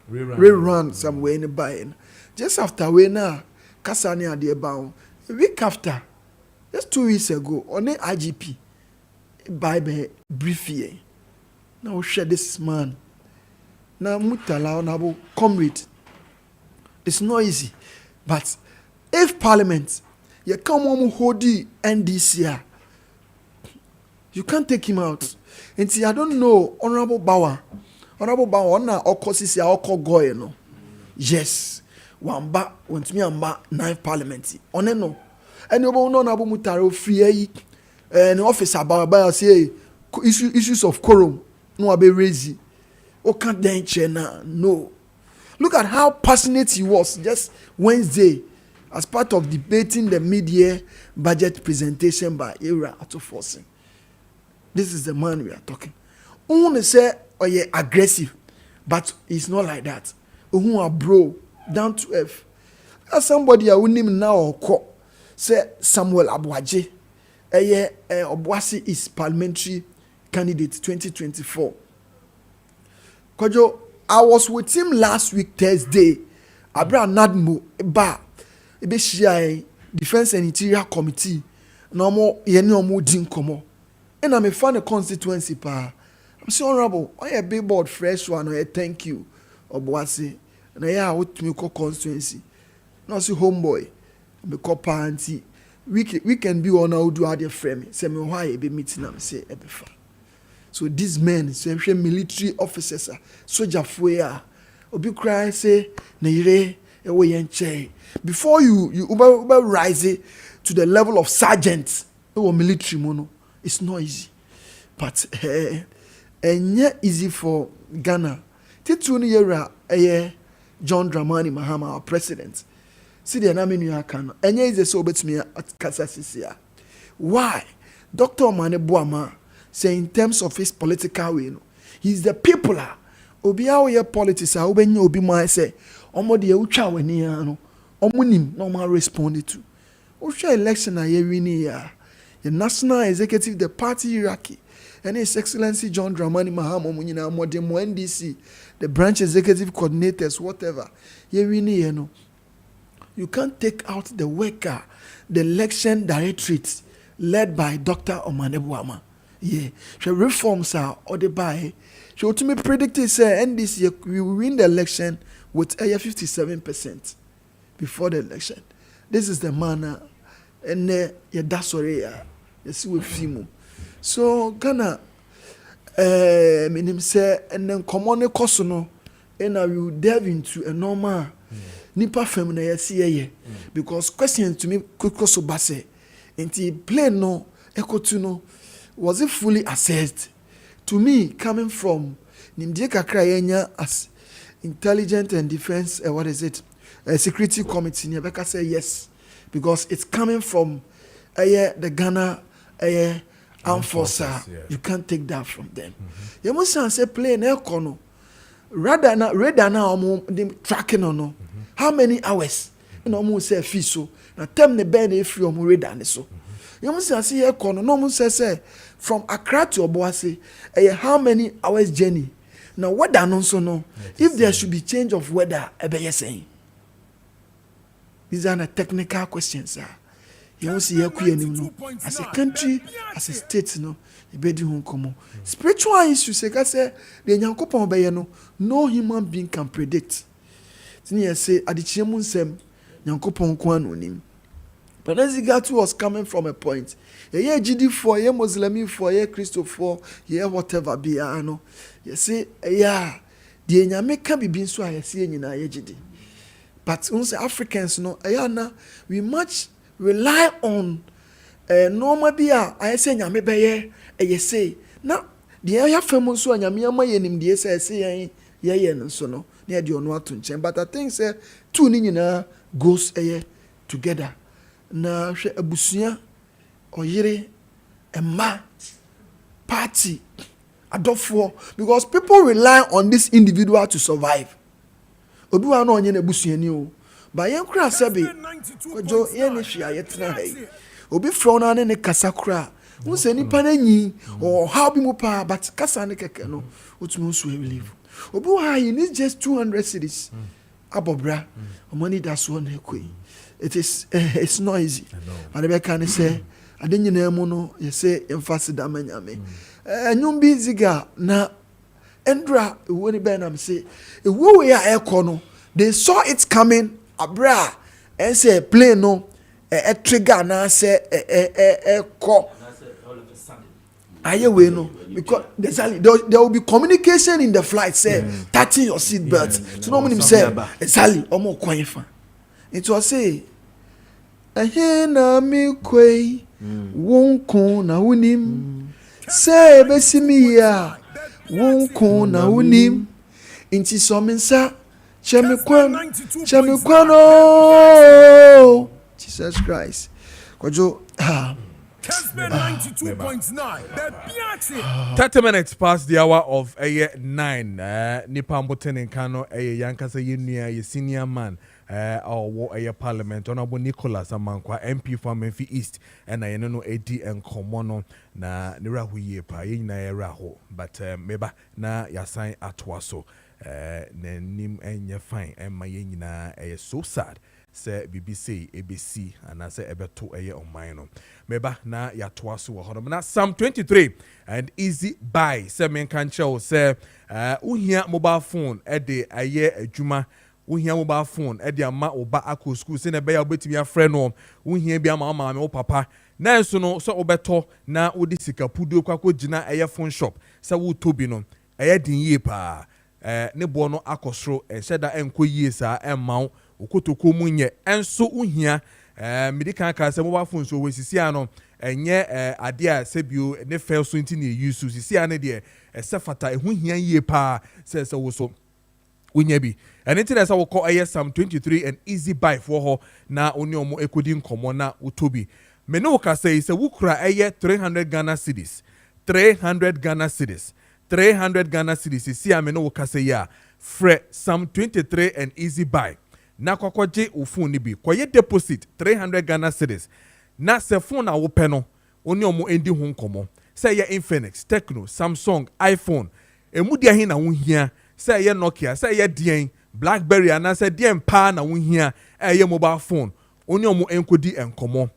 rerun somewhere in the buying just after we now Kasani at the bound a week after just 2 weeks ago on the IGP by the brief year now share this man now mutala on comrade it's not easy but if parliament you come on hold the NDC you can't take him out and see I don't know honorable Bauer na okosisi a okogoye no yes wamba want me amba 9 parliament one no eni obo no na bo mutare free yi and officer ba say issues of quorum no abe raise o can't den na no look at how passionate he was just Wednesday as part of debating the mid-year budget presentation by Era Atofosing. This is the man we are talking. Who say oh yeah aggressive but it's not like that. Who are bro down to earth. As somebody who name now or call say Samuel Abuaje Obuasi is parliamentary candidate 2024. Kojo, I was with him last week Thursday. Abra Nadmo ba ebe shia defense and interior committee no more yeni omo din komo. And I'm a fan of constituency pa. I'm so honorable. I a big board fresh one. I thank you, Obuasi. And I out me call constituency. Now see homeboy. Me call party. We can be on how do other frame. Say me why be meeting am say e be fa. So these men, say military officers, soldier foya. Obi cry say na ire e wo yen che. Before you rise to the level of sergeant, or military mono, it's not easy. But and yet easy for Ghana. Tituni yera John Dramani Mahama, our president. See the name you can. And yet is so bet me at Kasasisia. Why? Dr. Manebuama say in terms of his political win, he's the peopler. Obi our politics, I obi my say, omo de ucha weni ano, omunim normal responded to. Usha election a year wini ya. The national executive, the party hierarchy, and His Excellency John Dramani Mahama Munyina Modemo NDC, the branch executive coordinators, whatever. You know, you can't take out the worker, the election directorate, led by Dr. Omanebuama. Yeah, she reforms are or the by. She ultimately predicted say and this year we will win the election with 57% before the election. This is the manner and yeah that's what you see with Fimu. So Ghana minim say and then common kosono and I will delve into a normal nipa feminine see because question to me koso base nti play no ekotu no was it fully assessed to me coming from nimdie kakra yenya as intelligence and defense what is it security committee ne beka say yes because it's coming from the Ghana armed forces. Yeah. You can't take that from them. You must say play na ekono radar na tracking no how many hours no mo say fiso na tem ne ben e free omo radar ne so you must say ekono no mo say from Accra to Obuasi how many hours journey now weather no so no if there should be change of weather ebe saying these are the technical questions you must see no as a country as a state no ebedi hu komo spiritual issues say the Nyankopon be no human being can predict tini say adichiemu nsem Nyankopon ko anonim. But as Gatu was coming from a point, yeah, GD for yeah, Muslim for yeah, Christo for yeah, whatever be ano. You see, yeah, the Nyame can be being so I see in GD. But also Africans, no, na we much rely on normal be I say Nyame be ye say now the area famous so Nyame ama yenim the say yeah no so no near the ono atunchen. But I think say two ni nyina goes together. Na hwe abusuya oyire emma party adofo because people rely on this individual to survive obi wa na onye na abusuya ni o ba yen kura sabe Kojo yen ne hwe ayetena hai obi fro na ne kasa kura unse nipa na nyi or how bi mu pa but kasa ne keke no otumi nso e believe obi wa he needs just 200 cedis abobra money that's one ekoi. It's not easy. But the can say I didn't know no you say emphasis damanyame. Nyum bi ziga na endra woni be na say e wo we a ekono they saw it coming abra and say plane no trigger na say ko aye we no because there will be communication in the flight say tighten your seat belt so no mean say exactly omo kwan fa it was say na mi kwei wonko na unim say besimi ya wonko na unim inti so mensa chemikwan oh Jesus Christ Kojo Kessben 92.9. 30 minutes past the hour of 9. Nipa Mbotene Nkano Yankasa Yenua ye senior man or parliament honorable Nicholas Amankwa MP for Memphis East and I know AD and Komono na nira huye pa yin na era ho but meba na yasan atwaso na nim enye fine emma yin na so sad say BBC ABC and say ebeto online no meba na yatwaso wo hono na Psalm 23 and easy buy say men kan chew say uhia mobile phone e de aye adwuma uhia mobile phone e de ama oba akọ school say na be ya obetimi afre no uhia bi ama mama me papa na enso no so obeto na odi sika pudo kwakọ gina eye phone shop say wo tobi no eye din yie pa ne bo no akosoro sheda enko yie sa emma okotoko munye enso uhia medical ka say mobile phone so wesisi ano enye ade a sebio ne fail so nti ne use sisi ane de sefata ehu hia yie pa say wo so unya bi and internet say wo call Psalm 23 and easy buy for ho na oni omo ekodi nkomo na utobi me no ka say wukura 300 Ghana cedis 300 Ghana cedis 300 Ghana cedis sisi ame no ka say ya fre Psalm 23 and easy buy na kwakwaje ofun ni bi koye deposit 300 Ghana cedis na se phone na wo pe no oni omo endi ho nkomo say ya Infinix Tecno Samsung iPhone emudi ahin na wo hia say ye Nokia say ye Dien BlackBerry and say Dien pa na wo hia ye mobile phone oni omo enkodi enkomo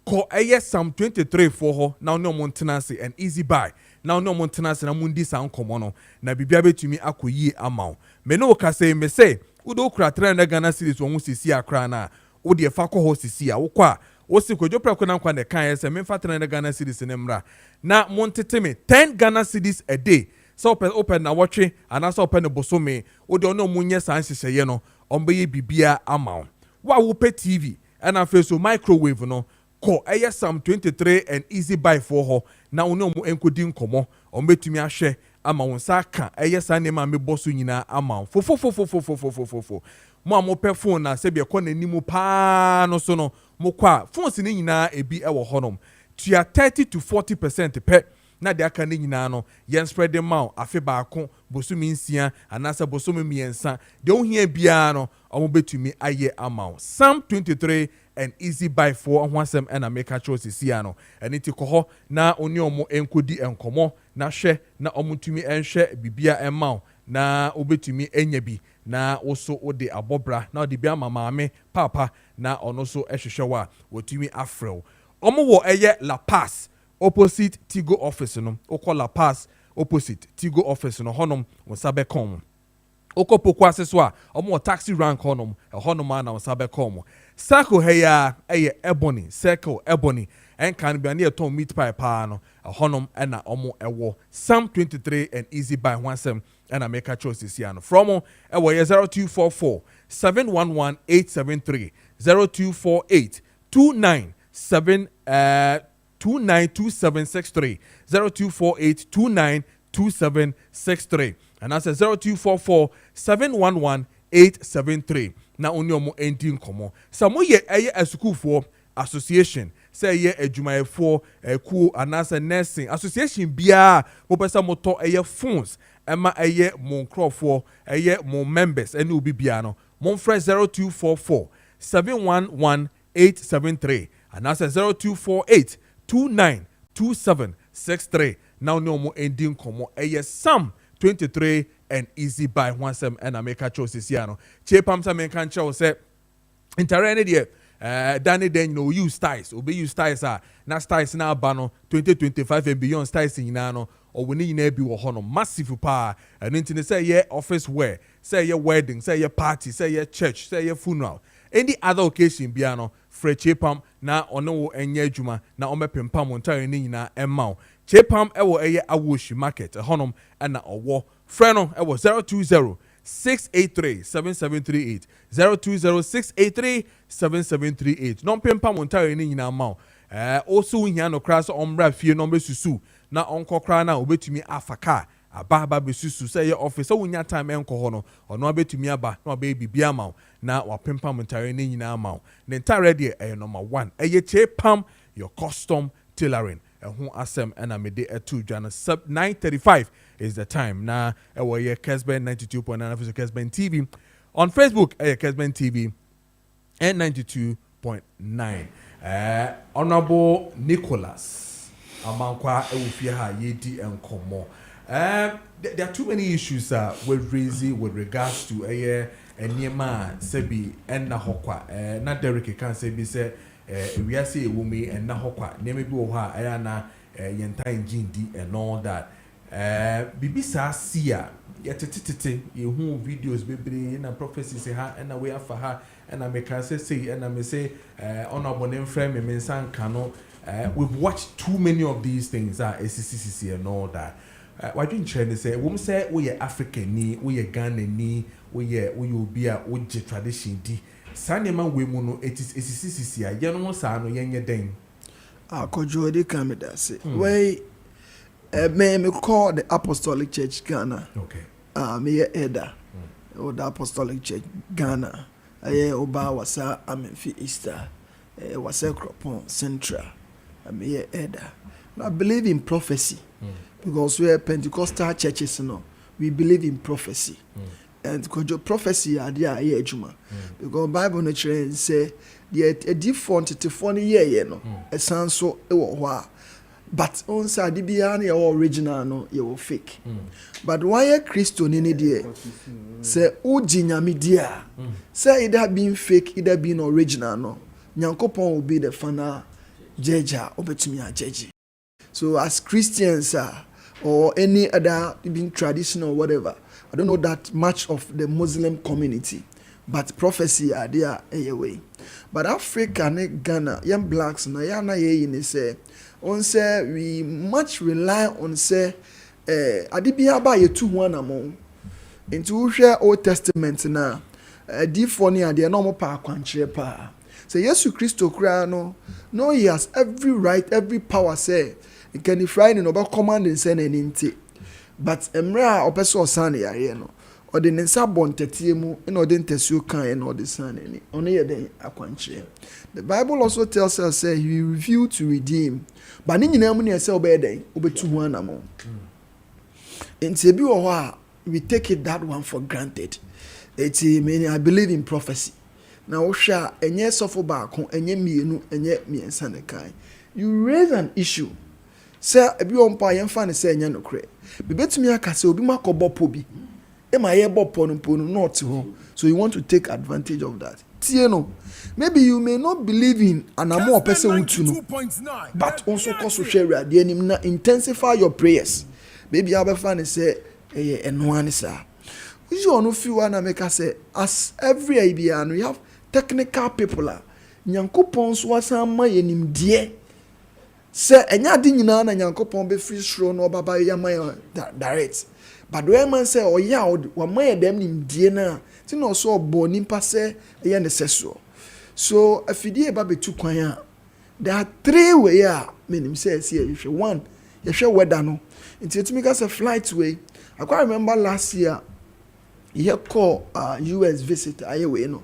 Ko Psalm 23 for ho now no montenance and easy buy. Now no montenance na mundi sa nkomo na bibia betumi akoyi amount. Me no ka say me say udo kra 300 Ghana cedis wo sisi akra na wo de fa ko ho sisi a wo kwa wo si Kojo Preko Dankwah ne kan say me fa 300 Ghana cedis ne mra na montete me 10 Ghana cedis a day. So open na watching and also open the bosome wo de no munye san hyehyeye no ombeye bibia amount. Wa wo pe TV and afa so microwave no ko Psalm 23 and easy buy for ho na ono mu enkodi nkomo ombetumi ahwe ama won saka sa ne ma me boso nyina ama fo mo amope phone na se be ko nanimu pa no so no mo kwa phones ni nyina ebi e wo honom tua 30 to 40% pe na de aka ne nyina no yen spread them out afi baako bosumi nsia anasa bosumi miensa de ohia bia no omobetumi aye amount. Psalm 23 and easy buy for ohwasem and America choice sia no eniti koho na oni omo enkodi enkomo na hwe na omutumi enhwe bibia emount na obetumi enya bi na oso ode abobra na ode bia mama papa na ono so ehwehwe wa wotumi afrew omo wo eye La Paz opposite Tigo office no okọ La Paz opposite Tigo office no honom wosabe kom okopoko aseso a omo taxi rank honom na wosabe kom circle heya eye Ebony circle Ebony and can be near Tom meat pie pa no honom na omo ewo Psalm 23 and easy buy 17 and America choices here no from ewo 0244 711 873 0248 297 292763 0248 292763 and that's 0244 711 873 na oni omo endi nkomo samo ye eye asukufo association say ye adwumayefo ku anasa nursing association bia mo pesa moto eye phones ema eye mon crofo eye mon members ene obi bia no mon frɛ 0244 711 873 and that's 0248 292763 now no more ending komo eye Psalm 23 and easy buy one and America choices yano chepam sa men kan chow say interene de Danny then you know use styles obe use styles na styles na abano 2025 and beyond styles nyina no or we need na bi wo hono massive pa and into say ye office wear say ye wedding say ye party say ye church say ye funeral any other occasion biano frɛ chepam na ono wo enye adwuma na omepempam ontare ni nyina emma chepam ewo eye awoshi market honom na owo frɛ no ewo 020 683 7738 020 683 7738 no pempam ontare ni nyina ma also hia no kra so ombra fie no besusu na onkokra na obetumi afaka aba besusu say your office so wunya time enko ho no ono abetumi aba na oba bibia ma na wapempam ntare ne nyina ma ne ntare de number 1 chepam your custom tailoring ho asem na mede etu dwana 9:35 is the time na ye Kessben 92.9 for Kessben TV on Facebook Kessben TV and 92.9 honorable Nicholas Amankwa ewufie ha yedi enkomo. There are too many issues we're raising with regards to Enyema Sebi and Nahokwa. Not Derek can say, we are saying Wumi and Nahokwa. Name be Oha, Ayana, Yentai Jindi, and all that. Bibisa Sia, yet you who videos, baby, and prophecy say her, and away for her, and I make her say, and I may say, honorable name frame, and Mensan Kano. We've watched too many of these things, SCCC and all that. Why don't you say, we say we are African ni, we are Ghana ni, we will be a Uji tradition di. Sanema we mono it is SCCC. You know sano yenye den. Kojo de kameda say. Why me call the Apostolic Church Ghana. Okay. Me Eda. Or the Apostolic Church Ghana. Aye oba wasa amenfi Easter. Wasa Kropon Central. Me Eda. I believe in prophecy. Because we are Pentecostal churches, we believe in prophecy. And Kojo prophecy are there here, Juma. Because Bible nature say a different year, a sound so but on side the original no you fake. But why Christo ni dear say Ujinya media say it had been fake, it had been original no. Nyankopon will be the final jeja obetumi a jeje. So as Christians or any other being traditional or whatever, I don't know that much of the Muslim community, but prophecy are there anyway. But Africa and Ghana, young blacks na ya na ye ni say on say we much rely on say adibia ba ye tu one among into share Old Testament na D4 ni ade no mo pa kwankyere pa. Say Jesus Christo kra no he has every right, every power say he can fry no ba command and send anything. But emra opeso san yare no or the nsa bon tetie mu na o de ntesuo kan na o de san ani ono ye den akwankyere. The Bible also tells us say he revealed to redeem, but ni nyina mu na say obey den obetu ho anamo. Nti ebi wo ho a we take it that one for granted. I believe in prophecy. Now osha enye sofo baako enye mienu enye miensa ne kan. You raise an issue. Say ebi on pa yemfa ne say enye nokre. Bibetumi aka say obi makobo po bi. E ma ye bo po no not ho. So you want to take advantage of that. Tie no. Maybe you may not believe in anamo person utu no. But also cause share the enim na intensify your prayers. Maybe abefa ne say eno an sa. You don't feel one make us say as every idea and we have technical people nyankopon so asama yenim die say enya de nyina na nyankopon be free shro no baba yama direct but when man say oya wo man dem nim die na ti no so obo nimpa say ye ne seso so afidie ba betu kwan a there are 3 way a menim say you one you hwe weather no nti etimi ka say flight way I quite remember last year here call US visit ayewe no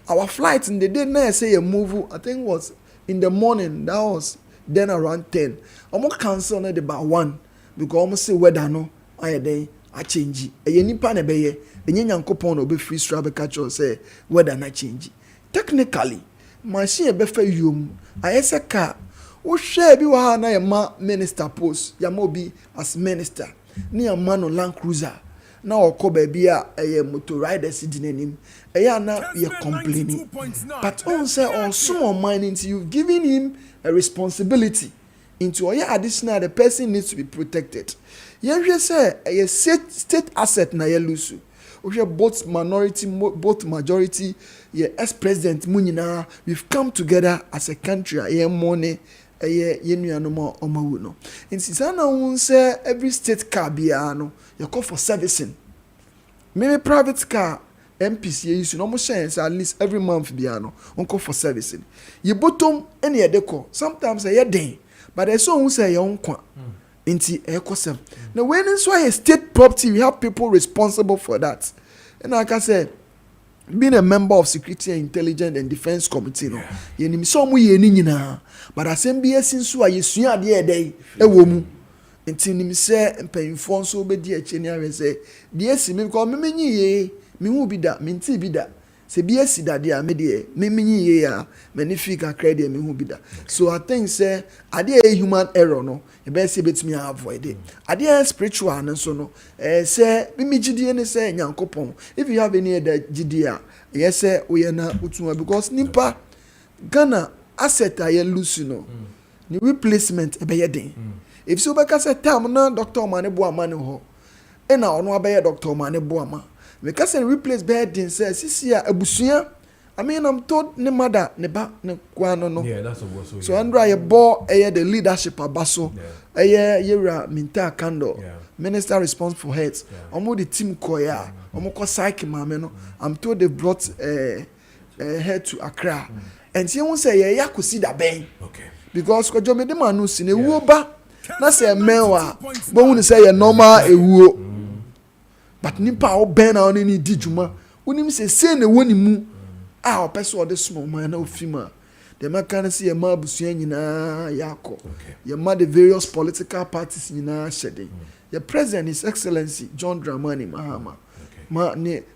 our flight in the day na say a move I think was in the morning that was then around 10 almost cancel na about 1 because almost say weather no aye then a change e nipa na be ye enye nyankopon no be free strap catch us say weather na change technically machine be fa yom aye say car wo share bi wa na ye ma minister post ya ma obi as minister ni a man on Land Cruiser na okọ baby a motor riders dinenim na you complaining but on say on small mind into you giving him a responsibility into additional the person needs to be protected. You say a state asset na ye lose. We both minority both majority ex-president Munina we've come together as a country money yenuanoma omawu no insisa na won say every state car bia no you call for servicing maybe private car MPC use no mo share at least every month bia no on call for servicing you bottom any e deco sometimes e den but there's so who say your kwa inti e kosem now when so a state property we have people responsible for that and like I said being a member of Security and Intelligence and Defense Committee no yenim so mu ye ni nyina but assemble since a yesua de dey ewo mu enti nim se mpanyimfo so obedi ache ni awe se de esi me ko me menyi ye me hu bi da me nti bi da se bi esi da de a me de me menyi ye a magnifica credit me hu bi da so I think say ade a human error no e be se betimi avoid it ade spiritual no so no say me gidie ne say nyankopon if you have any other gidie yes say we na utuma because nipa Ghana asset aye lose no ni replacement e be yeden if so beka say time na Dr. Mane Boama ne ho e na ono abaye Dr. Mane Boama me ka say replace be yeden say sisia abusua I mean I'm told ne mother ne ba ne kwano no yeah that's what so so Andra ye bo the leadership abaso yera minta candle minister responsible for heads omo the team koya omo ko psych mama no I'm told they brought head to Accra and see won say ye yakosi da ben okay because Kojo me dem anu si ne wuo ba na say menwa bo won say ye normal ewuo but nipa o ben na oni ni dijuma wonim say na woni mu a person of the small man of FIMA. The man can see a mabusua nyina yako. Your the various political parties nyina shedding. Your president, His Excellency John Dramani Mahama.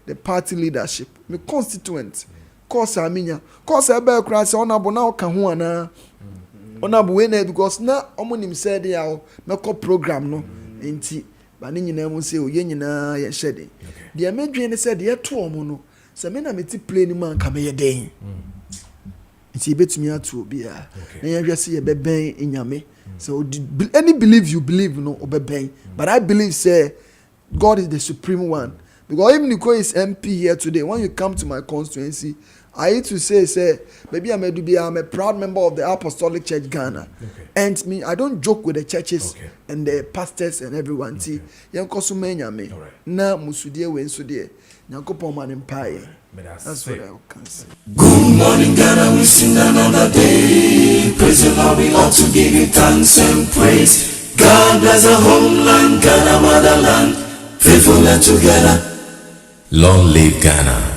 The party leadership. My constituent. Cause Aminya. Cause I bear crash on abona kahuana. On abuene because na omonim said ya meko program no. Enti. Ba ni nyina mu say oye nyina ye shedding. The medwene said ye to omo no. Se me na meti play ni man ka me ye den Nti betumi atu obi a. Na yehwe se ye beben enyame. So any believe you believe no obeben. But I believe say God is the supreme one. Because even Nico is MP here today, when you come to my constituency, I need to say, maybe I'm a proud member of the Apostolic Church Ghana. Okay. And me, I don't joke with the churches and the pastors and everyone. See, Yanko me. Na musudie we nsudie. Yanko poman empire. That's what I can say. Good morning, Ghana. We sing another day. Praise the Lord. We ought to give you thanks and praise. God bless our homeland, Ghana, motherland. Faithful and together. Long live Ghana.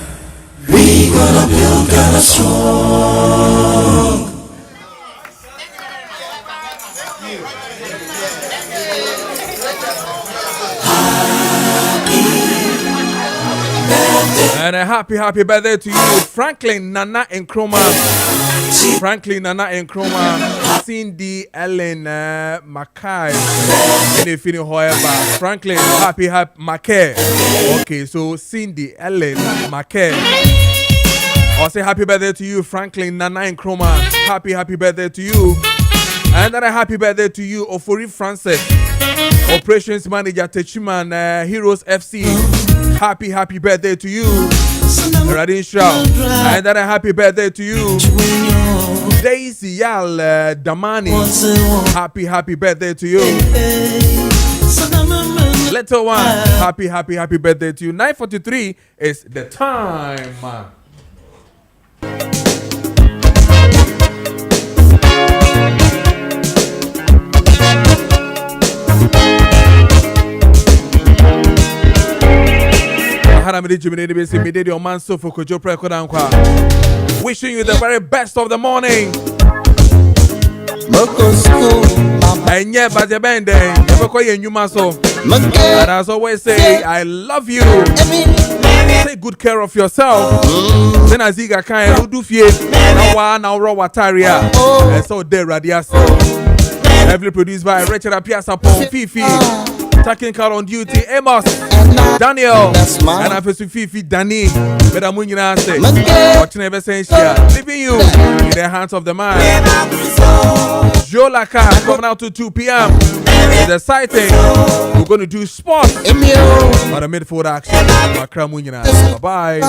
We gonna build Ghana strong. And a happy birthday to you, Franklin Nana Nkrumah. Franklin Nana Nkrumah, Cindy Ellen Maakye. And if you know, however, Franklin, happy Maakye. Okay, so Cindy Ellen Maakye. I'll say happy birthday to you, Franklin Nana Nkrumah. Happy birthday to you. And then a happy birthday to you, Ofori Francis, Operations Manager Techiman Heroes FC. Happy birthday to you, Radin Shaw. And then a happy birthday to you, Daisy Yal Damani. Happy birthday to you, little one. Happy birthday to you. 9:43 is the time. Kojo Preko Dankwah. Wishing you the very best of the morning. And yeah, but and as always say, I love you. Take good care of yourself. Then as you can do fear now raw wataria. And so there radias. Heavily produced by Richard Apiasa Pon Fifi. Technical on duty, Amos, Daniel, and I'm for Fifi, Danny. But I'm going to say, watching ever since leaving you in the hands of the man. Jolaka coming out to 2 p.m. It's exciting. We're going to do sports on the midfield action. Bye bye.